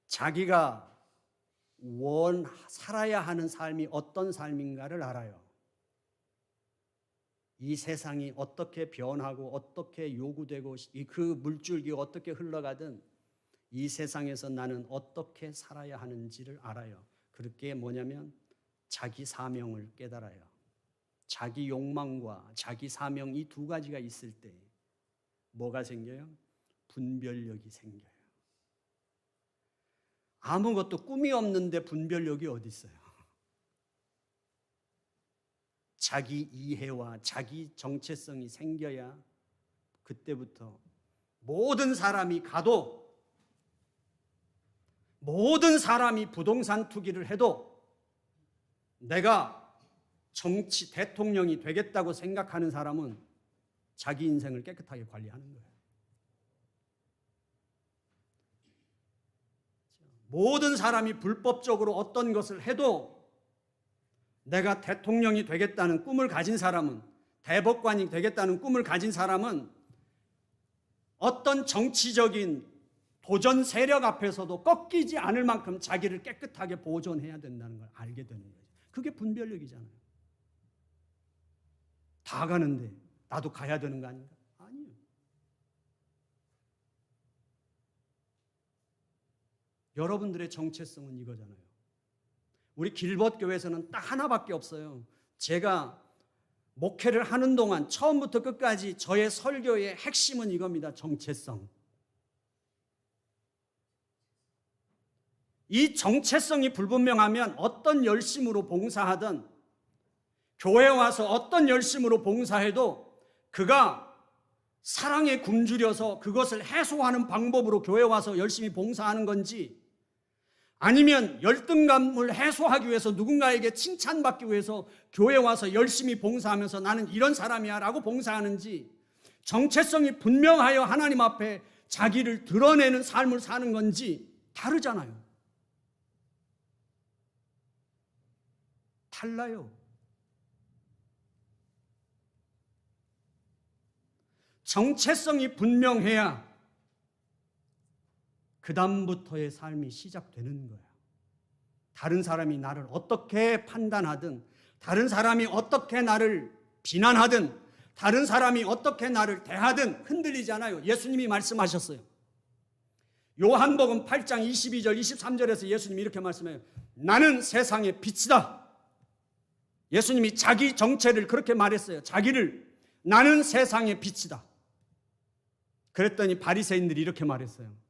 자기가 살아야 하는 삶이 어떤 삶인가를 알아요. 이 세상이 어떻게 변하고 어떻게 요구되고 그 물줄기가 어떻게 흘러가든 이 세상에서 나는 어떻게 살아야 하는지를 알아요. 그렇게 뭐냐면 자기 사명을 깨달아요. 자기 욕망과 자기 사명 이 두 가지가 있을 때 뭐가 생겨요? 분별력이 생겨요. 아무것도 꿈이 없는데 분별력이 어디 있어요? 자기 이해와 자기 정체성이 생겨야 그때부터 모든 사람이 가도, 모든 사람이 부동산 투기를 해도 내가 정치 대통령이 되겠다고 생각하는 사람은 자기 인생을 깨끗하게 관리하는 거예요. 모든 사람이 불법적으로 어떤 것을 해도 내가 대통령이 되겠다는 꿈을 가진 사람은, 대법관이 되겠다는 꿈을 가진 사람은 어떤 정치적인 도전 세력 앞에서도 꺾이지 않을 만큼 자기를 깨끗하게 보존해야 된다는 걸 알게 되는 거예요. 그게 분별력이잖아요. 다 가는데 나도 가야 되는 거 아닌가? 아니에요. 여러분들의 정체성은 이거잖아요. 우리 길벗교회에서는 딱 하나밖에 없어요. 제가 목회를 하는 동안 처음부터 끝까지 저의 설교의 핵심은 이겁니다. 정체성. 이 정체성이 불분명하면 어떤 열심으로 봉사하든, 교회에 와서 어떤 열심으로 봉사해도 그가 사랑에 굶주려서 그것을 해소하는 방법으로 교회에 와서 열심히 봉사하는 건지, 아니면 열등감을 해소하기 위해서 누군가에게 칭찬받기 위해서 교회에 와서 열심히 봉사하면서 나는 이런 사람이야 라고 봉사하는지, 정체성이 분명하여 하나님 앞에 자기를 드러내는 삶을 사는 건지 다르잖아요. 달라요. 정체성이 분명해야 그 다음부터의 삶이 시작되는 거야. 다른 사람이 나를 어떻게 판단하든, 다른 사람이 어떻게 나를 비난하든, 다른 사람이 어떻게 나를 대하든 흔들리잖아요. 예수님이 말씀하셨어요. 요한복음 8장 22절 23절에서 예수님이 이렇게 말씀해요. 나는 세상의 빛이다. 예수님이 자기 정체를 그렇게 말했어요. 자기를 나는 세상의 빛이다. 그랬더니 바리새인들이 이렇게 말했어요.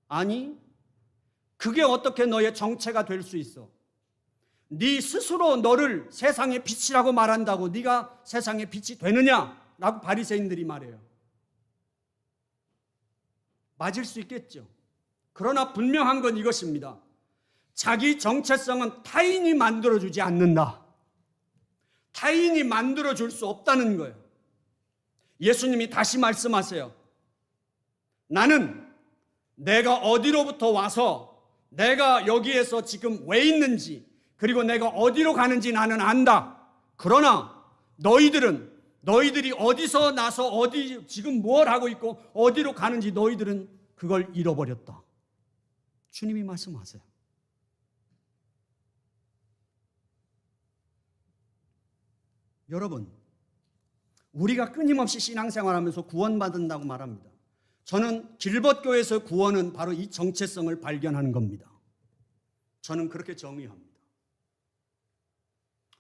아니, 그게 어떻게 너의 정체가 될 수 있어? 네 스스로 너를 세상의 빛이라고 말한다고 네가 세상의 빛이 되느냐라고 바리새인들이 말해요. 맞을 수 있겠죠. 그러나 분명한 건 이것입니다. 자기 정체성은 타인이 만들어주지 않는다. 타인이 만들어줄 수 없다는 거예요. 예수님이 다시 말씀하세요. 나는 내가 어디로부터 와서 내가 여기에서 지금 왜 있는지, 그리고 내가 어디로 가는지 나는 안다. 그러나 너희들이 어디서 나서 어디 지금 뭘 하고 있고 어디로 가는지 너희들은 그걸 잃어버렸다. 주님이 말씀하세요. 여러분, 우리가 끊임없이 신앙생활하면서 구원받는다고 말합니다. 저는 길벗교에서 구원은 바로 이 정체성을 발견하는 겁니다. 저는 그렇게 정의합니다.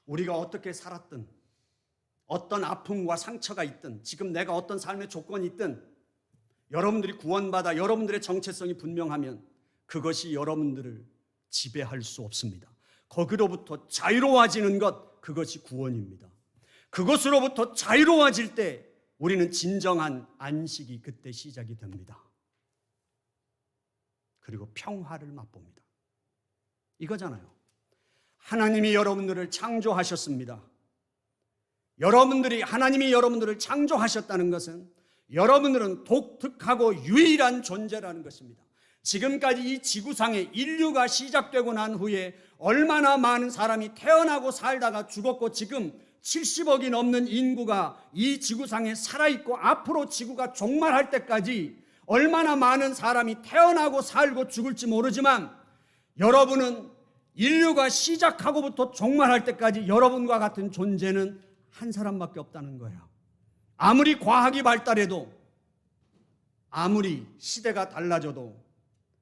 우리가 어떻게 살았든, 어떤 아픔과 상처가 있든, 지금 내가 어떤 삶의 조건이 있든, 여러분들이 구원받아 여러분들의 정체성이 분명하면 그것이 여러분들을 지배할 수 없습니다. 거기로부터 자유로워지는 것, 그것이 구원입니다. 그것으로부터 자유로워질 때 우리는 진정한 안식이 그때 시작이 됩니다. 그리고 평화를 맛봅니다. 이거잖아요. 하나님이 여러분들을 창조하셨습니다. 하나님이 여러분들을 창조하셨다는 것은 여러분들은 독특하고 유일한 존재라는 것입니다. 지금까지 이 지구상에 인류가 시작되고 난 후에 얼마나 많은 사람이 태어나고 살다가 죽었고, 지금 70억이 넘는 인구가 이 지구상에 살아있고, 앞으로 지구가 종말할 때까지 얼마나 많은 사람이 태어나고 살고 죽을지 모르지만, 여러분은 인류가 시작하고부터 종말할 때까지 여러분과 같은 존재는 한 사람밖에 없다는 거예요. 아무리 과학이 발달해도, 아무리 시대가 달라져도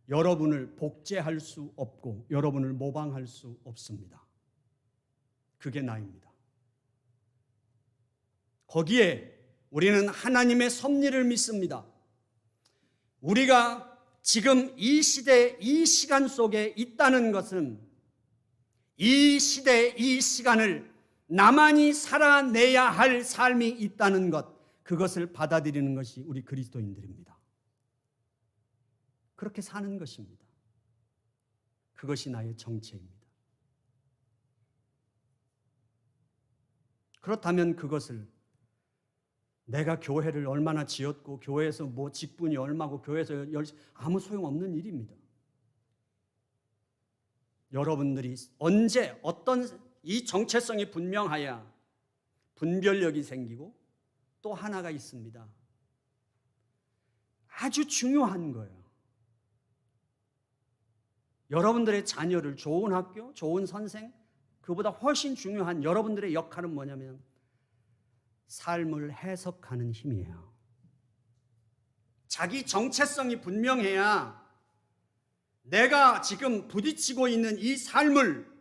여러분을 복제할 수 없고 여러분을 모방할 수 없습니다. 그게 나입니다. 거기에 우리는 하나님의 섭리를 믿습니다. 우리가 지금 이 시대, 이 시간 속에 있다는 것은 이 시대, 이 시간을 나만이 살아내야 할 삶이 있다는 것, 그것을 받아들이는 것이 우리 그리스도인들입니다. 그렇게 사는 것입니다. 그것이 나의 정체입니다. 그렇다면 그것을 내가 교회를 얼마나 지었고 교회에서 뭐 직분이 얼마고 교회에서 아무 소용없는 일입니다. 여러분들이 언제 어떤 이 정체성이 분명해야 분별력이 생기고 또 하나가 있습니다. 아주 중요한 거예요. 여러분들의 자녀를 좋은 학교, 좋은 선생, 그보다 훨씬 중요한 여러분들의 역할은 뭐냐면 삶을 해석하는 힘이에요. 자기 정체성이 분명해야 내가 지금 부딪히고 있는 이 삶을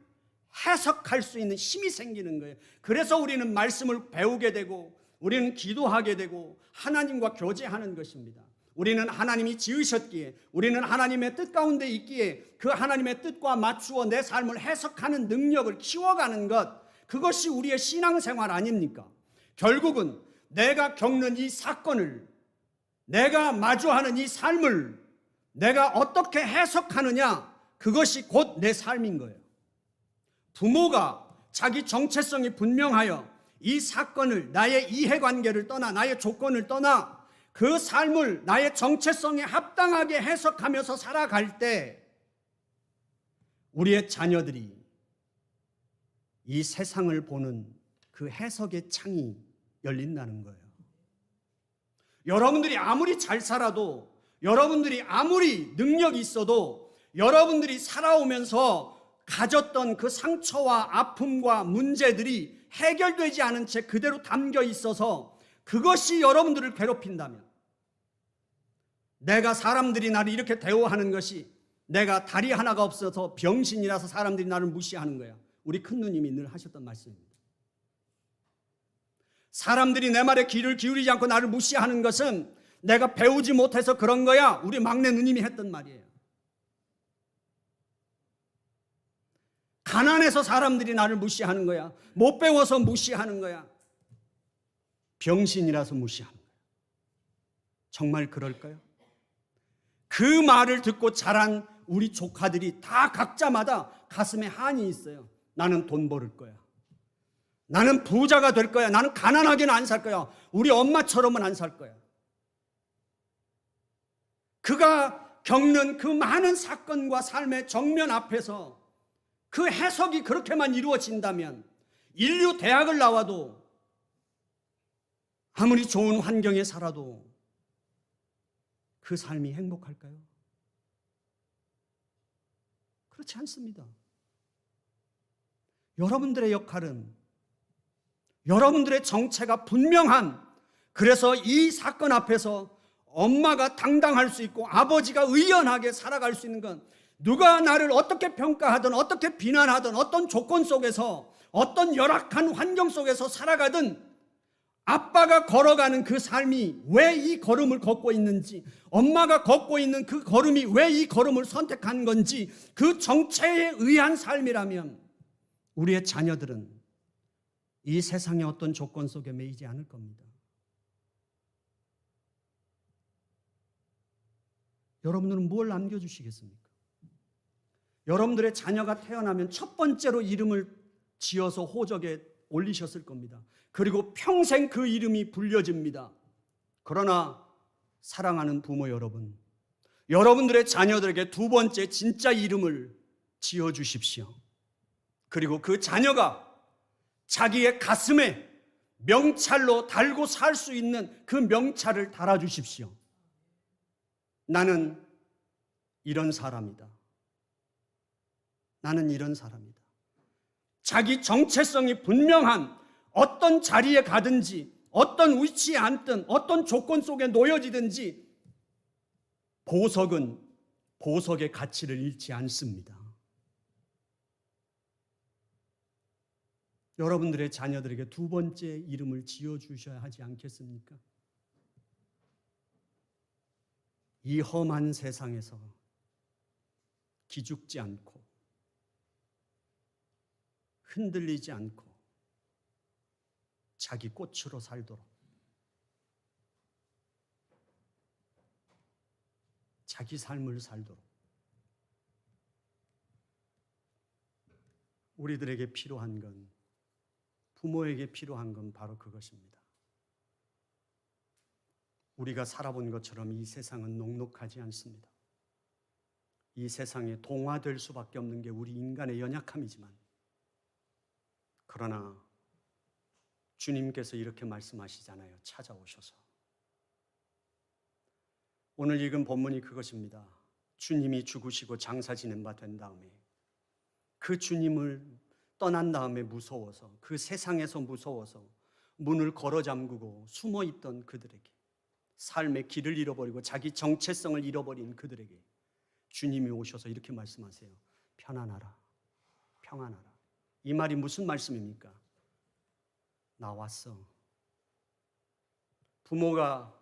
해석할 수 있는 힘이 생기는 거예요. 그래서 우리는 말씀을 배우게 되고 우리는 기도하게 되고 하나님과 교제하는 것입니다. 우리는 하나님이 지으셨기에, 우리는 하나님의 뜻 가운데 있기에 그 하나님의 뜻과 맞추어 내 삶을 해석하는 능력을 키워가는 것, 그것이 우리의 신앙생활 아닙니까? 결국은 내가 겪는 이 사건을, 내가 마주하는 이 삶을 내가 어떻게 해석하느냐, 그것이 곧 내 삶인 거예요. 부모가 자기 정체성이 분명하여 이 사건을, 나의 이해관계를 떠나, 나의 조건을 떠나 그 삶을 나의 정체성에 합당하게 해석하면서 살아갈 때 우리의 자녀들이 이 세상을 보는 그 해석의 창이 열린다는 거예요. 여러분들이 아무리 잘 살아도, 여러분들이 아무리 능력이 있어도, 여러분들이 살아오면서 가졌던 그 상처와 아픔과 문제들이 해결되지 않은 채 그대로 담겨 있어서 그것이 여러분들을 괴롭힌다면, 내가 사람들이 나를 이렇게 대우하는 것이 내가 다리 하나가 없어서 병신이라서 사람들이 나를 무시하는 거야. 우리 큰 누님이 늘 하셨던 말씀입니다. 사람들이 내 말에 귀를 기울이지 않고 나를 무시하는 것은 내가 배우지 못해서 그런 거야. 우리 막내 누님이 했던 말이에요. 가난해서 사람들이 나를 무시하는 거야. 못 배워서 무시하는 거야. 병신이라서 무시하는 거야. 정말 그럴까요? 그 말을 듣고 자란 우리 조카들이 다 각자마다 가슴에 한이 있어요. 나는 돈 벌을 거야. 나는 부자가 될 거야. 나는 가난하게는 안 살 거야. 우리 엄마처럼은 안 살 거야. 그가 겪는 그 많은 사건과 삶의 정면 앞에서 그 해석이 그렇게만 이루어진다면 인류 대학을 나와도 아무리 좋은 환경에 살아도 그 삶이 행복할까요? 그렇지 않습니다. 여러분들의 역할은, 여러분들의 정체가 분명한, 그래서 이 사건 앞에서 엄마가 당당할 수 있고 아버지가 의연하게 살아갈 수 있는 건, 누가 나를 어떻게 평가하든 어떻게 비난하든 어떤 조건 속에서 어떤 열악한 환경 속에서 살아가든 아빠가 걸어가는 그 삶이 왜 이 걸음을 걷고 있는지, 엄마가 걷고 있는 그 걸음이 왜 이 걸음을 선택한 건지, 그 정체에 의한 삶이라면 우리의 자녀들은 이 세상의 어떤 조건 속에 매이지 않을 겁니다. 여러분들은 뭘 남겨주시겠습니까? 여러분들의 자녀가 태어나면 첫 번째로 이름을 지어서 호적에 올리셨을 겁니다. 그리고 평생 그 이름이 불려집니다. 그러나 사랑하는 부모 여러분, 여러분들의 자녀들에게 두 번째 진짜 이름을 지어주십시오. 그리고 그 자녀가 자기의 가슴에 명찰로 달고 살 수 있는 그 명찰을 달아주십시오. 나는 이런 사람이다. 나는 이런 사람이다. 자기 정체성이 분명한, 어떤 자리에 가든지 어떤 위치에 앉든 어떤 조건 속에 놓여지든지 보석은 보석의 가치를 잃지 않습니다. 여러분들의 자녀들에게 두 번째 이름을 지어주셔야 하지 않겠습니까? 이 험한 세상에서 기죽지 않고 흔들리지 않고 자기 꽃으로 살도록, 자기 삶을 살도록 우리들에게 필요한 건, 부모에게 필요한 건 바로 그것입니다. 우리가 살아본 것처럼 이 세상은 녹록하지 않습니다. 이 세상에 동화될 수밖에 없는 게 우리 인간의 연약함이지만, 그러나 주님께서 이렇게 말씀하시잖아요. 찾아오셔서. 오늘 읽은 본문이 그것입니다. 주님이 죽으시고 장사 지낸 바 된 다음에, 그 주님을 떠난 다음에 무서워서, 그 세상에서 무서워서 문을 걸어 잠그고 숨어 있던 그들에게, 삶의 길을 잃어버리고 자기 정체성을 잃어버린 그들에게 주님이 오셔서 이렇게 말씀하세요. 편안하라, 평안하라. 이 말이 무슨 말씀입니까? 나 왔어. 부모가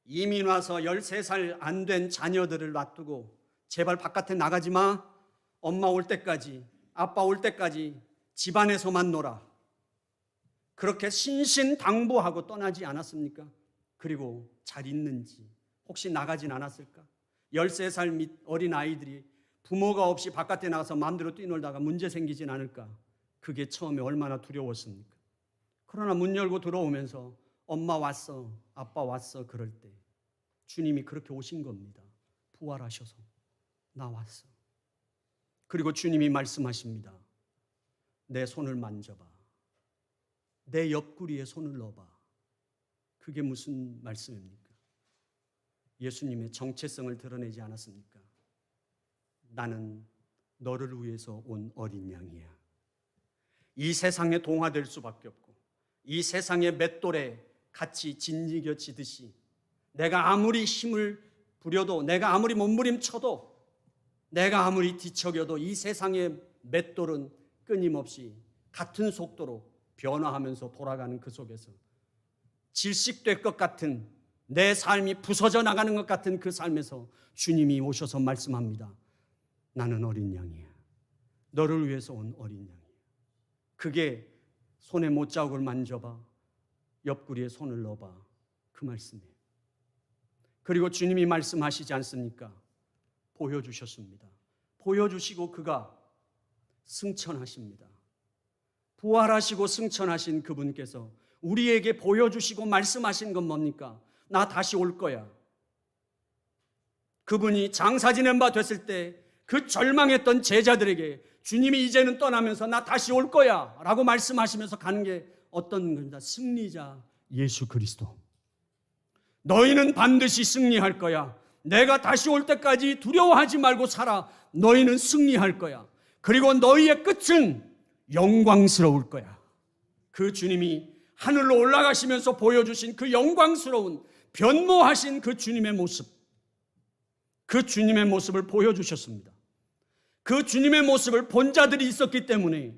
이민 와서 13살 안 된 자녀들을 놔두고 제발 바깥에 나가지 마. 엄마 올 때까지, 아빠 올 때까지 집안에서만 놀아. 그렇게 신신당부하고 떠나지 않았습니까? 그리고 잘 있는지, 혹시 나가진 않았을까? 13살 및 어린 아이들이 부모가 없이 바깥에 나가서 마음대로 뛰놀다가 문제 생기진 않을까? 그게 처음에 얼마나 두려웠습니까? 그러나 문 열고 들어오면서 엄마 왔어, 아빠 왔어 그럴 때 주님이 그렇게 오신 겁니다. 부활하셔서 나 왔어. 그리고 주님이 말씀하십니다. 내 손을 만져봐. 내 옆구리에 손을 넣어봐. 그게 무슨 말씀입니까? 예수님의 정체성을 드러내지 않았습니까? 나는 너를 위해서 온 어린 양이야. 이 세상에 동화될 수밖에 없고, 이 세상의 맷돌에 같이 짓이겨지듯이 내가 아무리 힘을 부려도, 내가 아무리 몸부림쳐도, 내가 아무리 뒤척여도 이 세상의 맷돌은 끊임없이 같은 속도로 변화하면서 돌아가는 그 속에서 질식될 것 같은, 내 삶이 부서져 나가는 것 같은 그 삶에서 주님이 오셔서 말씀합니다. 나는 어린 양이야. 너를 위해서 온 어린 양이야. 그게 손에 못자국을 만져봐, 옆구리에 손을 넣어봐, 그 말씀이에요. 그리고 주님이 말씀하시지 않습니까? 보여주셨습니다. 보여주시고 그가 승천하십니다. 부활하시고 승천하신 그분께서 우리에게 보여주시고 말씀하신 건 뭡니까? 나 다시 올 거야. 그분이 장사 지낸 바 됐을 때 그 절망했던 제자들에게 주님이 이제는 떠나면서 나 다시 올 거야 라고 말씀하시면서 가는 게 어떤 겁니다? 승리자 예수 그리스도. 너희는 반드시 승리할 거야. 내가 다시 올 때까지 두려워하지 말고 살아. 너희는 승리할 거야. 그리고 너희의 끝은 영광스러울 거야. 그 주님이 하늘로 올라가시면서 보여주신 그 영광스러운 변모하신 그 주님의 모습, 그 주님의 모습을 보여주셨습니다. 그 주님의 모습을 본 자들이 있었기 때문에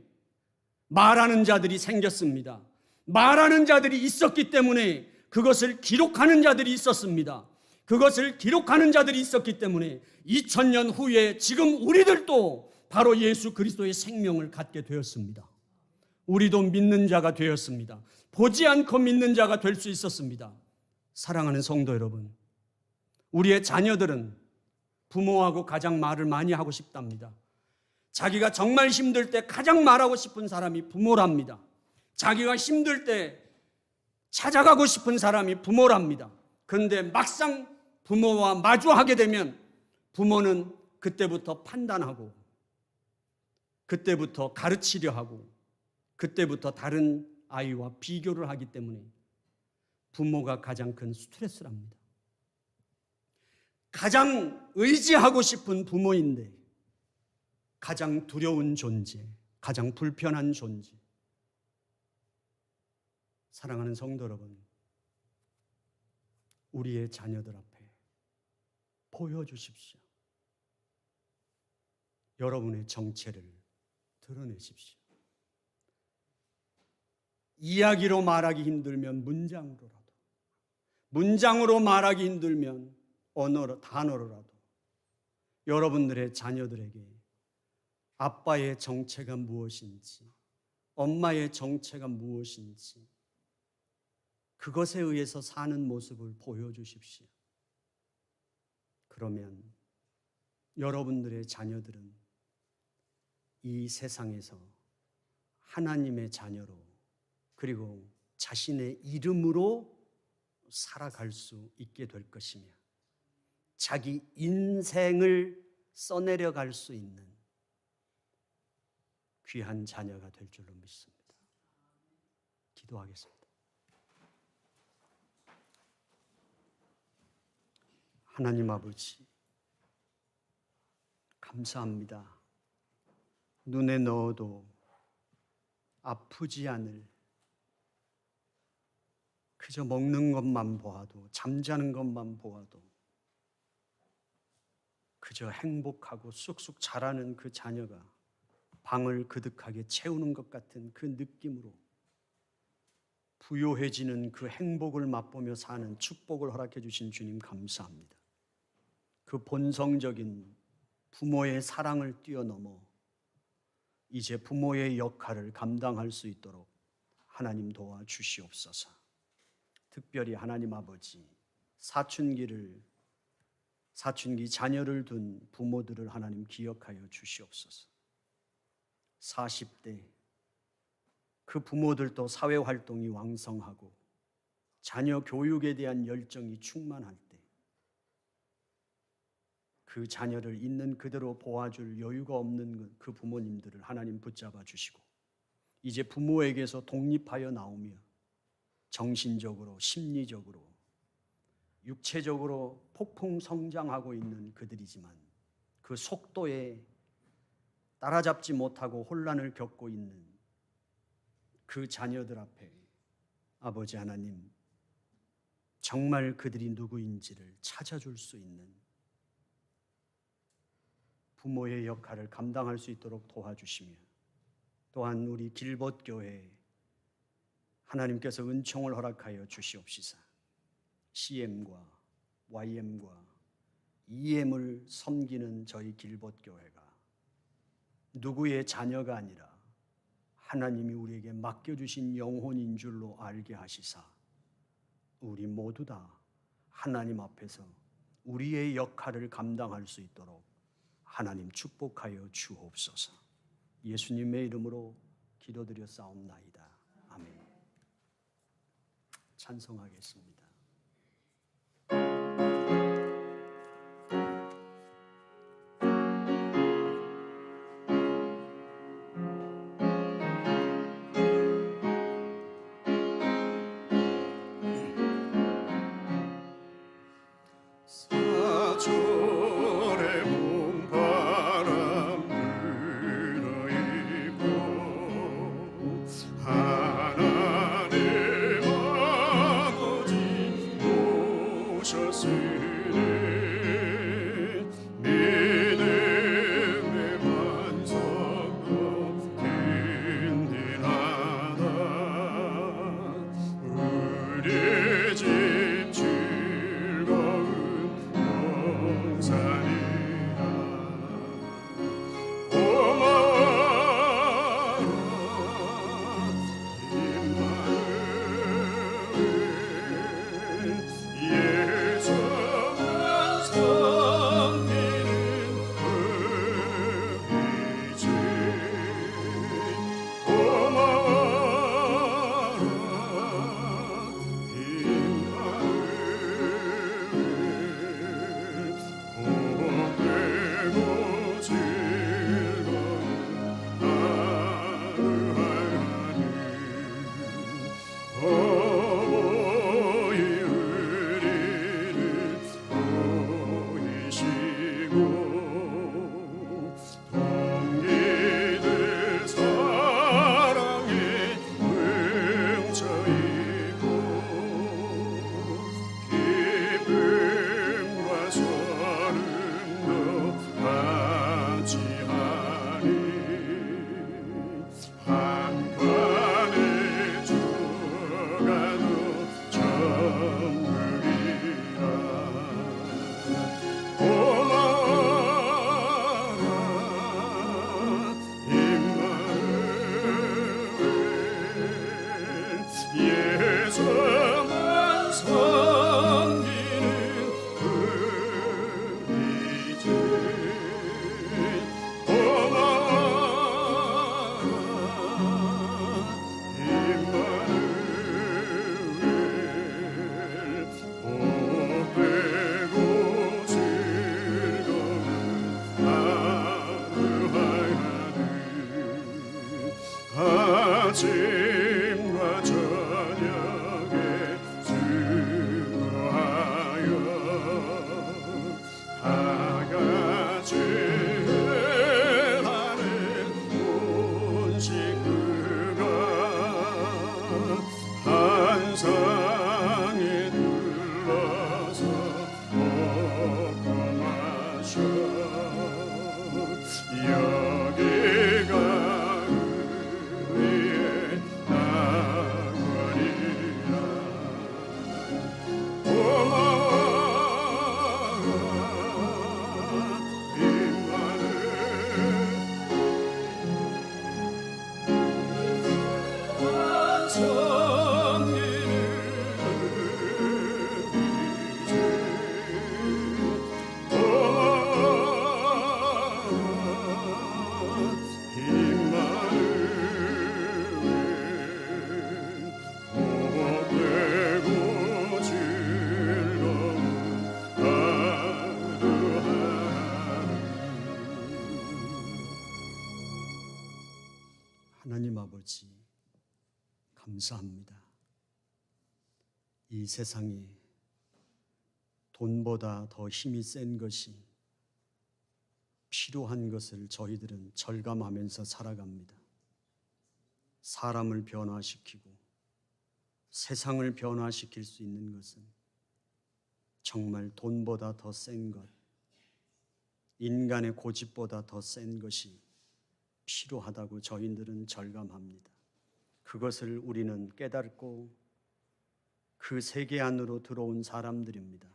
말하는 자들이 생겼습니다. 말하는 자들이 있었기 때문에 그것을 기록하는 자들이 있었습니다. 그것을 기록하는 자들이 있었기 때문에 2000년 후에 지금 우리들도 바로 예수 그리스도의 생명을 갖게 되었습니다. 우리도 믿는 자가 되었습니다. 보지 않고 믿는 자가 될 수 있었습니다. 사랑하는 성도 여러분, 우리의 자녀들은 부모하고 가장 말을 많이 하고 싶답니다. 자기가 정말 힘들 때 가장 말하고 싶은 사람이 부모랍니다. 자기가 힘들 때 찾아가고 싶은 사람이 부모랍니다. 그런데 막상 부모와 마주하게 되면 부모는 그때부터 판단하고, 그때부터 가르치려 하고, 그때부터 다른 아이와 비교를 하기 때문에 부모가 가장 큰 스트레스랍니다. 가장 의지하고 싶은 부모인데 가장 두려운 존재, 가장 불편한 존재. 사랑하는 성도 여러분, 우리의 자녀들 앞에 보여주십시오. 여러분의 정체를 드러내십시오. 이야기로 말하기 힘들면 문장으로라도, 문장으로 말하기 힘들면 단어로라도 여러분들의 자녀들에게 아빠의 정체가 무엇인지, 엄마의 정체가 무엇인지 그것에 의해서 사는 모습을 보여주십시오. 그러면 여러분들의 자녀들은 이 세상에서 하나님의 자녀로 그리고 자신의 이름으로 살아갈 수 있게 될 것이며 자기 인생을 써내려갈 수 있는 귀한 자녀가 될 줄로 믿습니다. 기도하겠습니다. 하나님 아버지, 감사합니다. 눈에 넣어도 아프지 않을, 그저 먹는 것만 보아도, 잠자는 것만 보아도 그저 행복하고 쑥쑥 자라는 그 자녀가 방을 그득하게 채우는 것 같은 그 느낌으로 부요해지는 그 행복을 맛보며 사는 축복을 허락해 주신 주님 감사합니다. 그 본성적인 부모의 사랑을 뛰어넘어 이제 부모의 역할을 감당할 수 있도록 하나님 도와주시옵소서. 특별히 하나님 아버지, 사춘기 자녀를 둔 부모들을 하나님 기억하여 주시옵소서. 40대 그 부모들도 사회활동이 왕성하고 자녀 교육에 대한 열정이 충만할 때 그 자녀를 있는 그대로 보아줄 여유가 없는 그 부모님들을 하나님 붙잡아 주시고 이제 부모에게서 독립하여 나오며 정신적으로, 심리적으로, 육체적으로 폭풍 성장하고 있는 그들이지만 그 속도에 따라잡지 못하고 혼란을 겪고 있는 그 자녀들 앞에 아버지 하나님, 정말 그들이 누구인지를 찾아줄 수 있는 부모의 역할을 감당할 수 있도록 도와주시며 또한 우리 길벗교회 하나님께서 은총을 허락하여 주시옵시사. CM과 YM과 EM을 섬기는 저희 길벗교회가 누구의 자녀가 아니라 하나님이 우리에게 맡겨주신 영혼인 줄로 알게 하시사 우리 모두 다 하나님 앞에서 우리의 역할을 감당할 수 있도록 하나님 축복하여 주옵소서. 예수님의 이름으로 기도드려 싸움나이다. 아멘. 찬송하겠습니다. 사절의 봄바람 불어입고 하나님 아버지 오셨으니 믿음의 반석도 든든하다. 우리 집 즐거운 용산이라 고마워라 임마누엘 예수만 섬기는 의지 고마워라 복되고 즐거운 하루하루 어버이 우리를 보이시고 동기들 사랑에 뭉쳐있고 기쁨과 소름도 같이 하니 한 칸에 주가도 천국이라 고마워라 임마누엘 아버지, 감사합니다. 이 세상에 돈보다 더 힘이 센 것이 필요한 것을 저희들은 절감하면서 살아갑니다. 사람을 변화시키고 세상을 변화시킬 수 있는 것은 정말 돈보다 더 센 것, 인간의 고집보다 더 센 것이 필요하다고 저희들은 절감합니다. 그것을 우리는 깨닫고 그 세계 안으로 들어온 사람들입니다.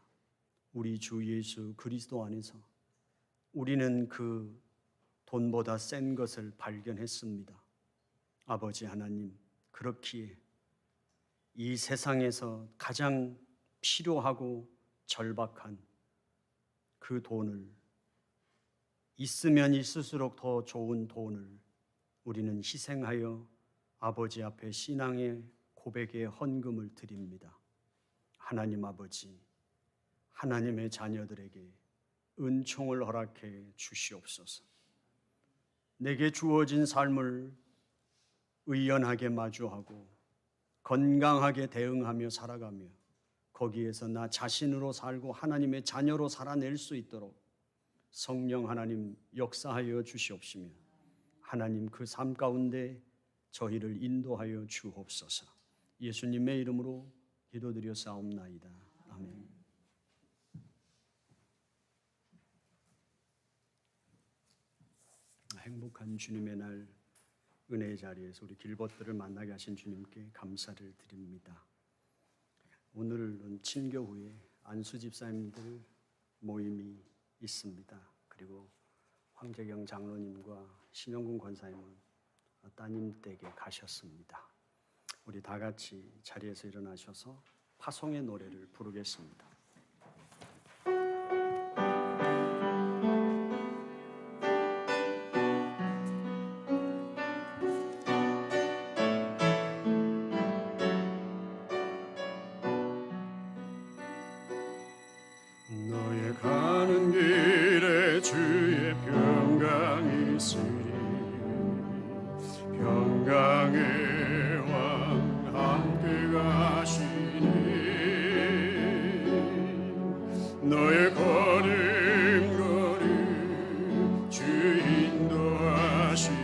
우리 주 예수 그리스도 안에서 우리는 그 돈보다 센 것을 발견했습니다. 아버지 하나님, 그렇기에 이 세상에서 가장 필요하고 절박한 그 돈을, 있으면 있을수록 더 좋은 돈을 우리는 희생하여 아버지 앞에 신앙의 고백의 헌금을 드립니다. 하나님 아버지, 하나님의 자녀들에게 은총을 허락해 주시옵소서. 내게 주어진 삶을 의연하게 마주하고 건강하게 대응하며 살아가며 거기에서 나 자신으로 살고 하나님의 자녀로 살아낼 수 있도록 성령 하나님 역사하여 주시옵시며 하나님 그 삶 가운데 저희를 인도하여 주옵소서. 예수님의 이름으로 기도드렸사옵나이다. 아멘. 행복한 주님의 날 은혜의 자리에서 우리 길벗들을 만나게 하신 주님께 감사를 드립니다. 오늘은 친교후에 안수 집사님들 모임이 있습니다. 그리고 황재경 장로님과 신영군 권사님은 따님 댁에 가셨습니다. 우리 다 같이 자리에서 일어나셔서 파송의 노래를 부르겠습니다. 너의 가는 길에 주의 평강이 있으리. 평강의 왕 함께 가시니 너의 걸음걸음 주 인도하시리.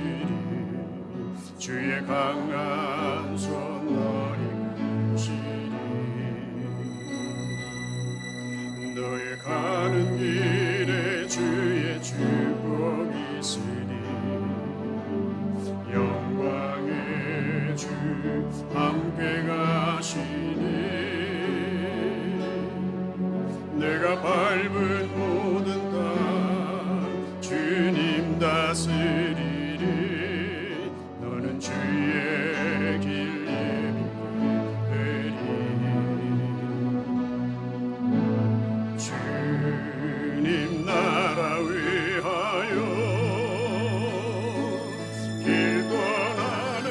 주의 강한 손 너를 이끄시리. 너의 가는 길에 주의 축복이 있으리. 영광의 주 함께 가시니 내가 밟은 모든 땅 주님 다스리리. 너는 주의 길 예비되리. 주님 나라 위하여 길 떠나는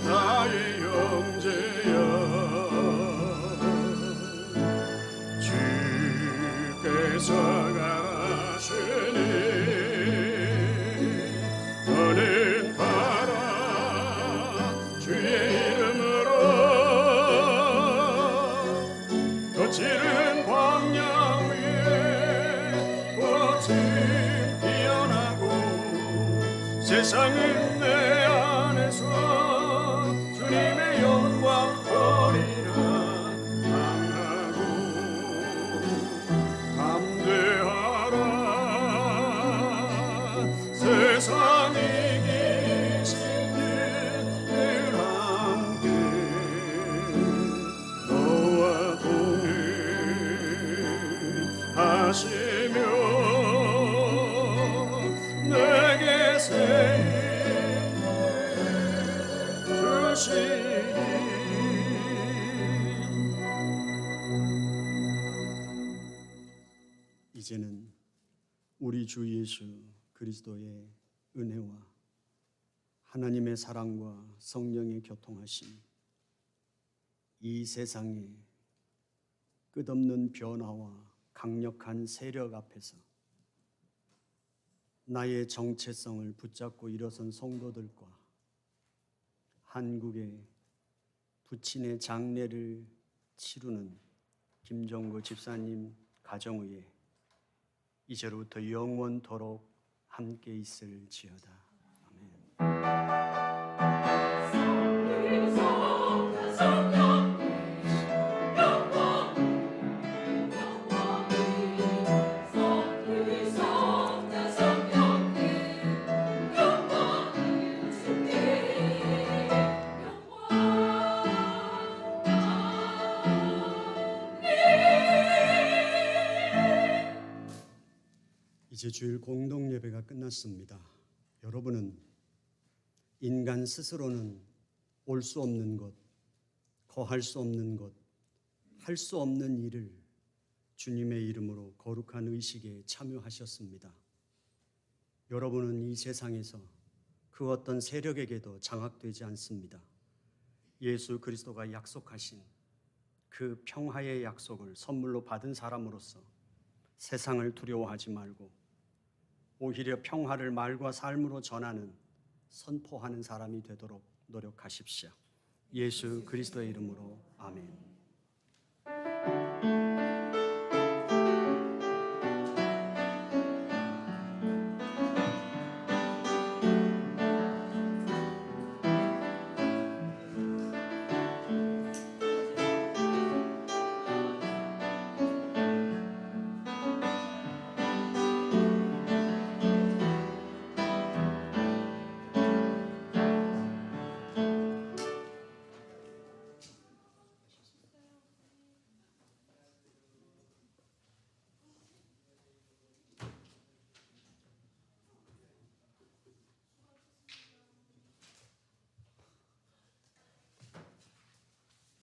나의 형제야. 주께서 가라시니 너는 가라. 주의 이름으로 거칠은 광야 위에 꽃은 피어나고 세상은 내 안에서 주님의 영광 보리라. 강하고 담대하라. 세상 이기신 늘 함께 너와 동행하시며 내게 새 힘을 주시리. 이제는 우리 주 예수 그리스도의 은혜와 하나님의 사랑과 성령의 교통하심, 이 세상의 끝없는 변화와 강력한 세력 앞에서 나의 정체성을 붙잡고 일어선 성도들과 한국의 부친의 장례를 치르는 김정구 집사님 가정위에 이제로부터 영원토록 함께 있을지어다. 아멘. 이제 주일 공동 예배가 끝났습니다. 여러분은 인간 스스로는 올 수 없는 것, 거할 수 없는 것, 할 수 없는 일을 주님의 이름으로 거룩한 의식에 참여하셨습니다. 여러분은 이 세상에서 그 어떤 세력에게도 장악되지 않습니다. 예수 그리스도가 약속하신 그 평화의 약속을 선물로 받은 사람으로서 세상을 두려워하지 말고 오히려 평화를 말과 삶으로 전하는, 선포하는 사람이 되도록 노력하십시오. 예수 그리스도의 이름으로 아멘.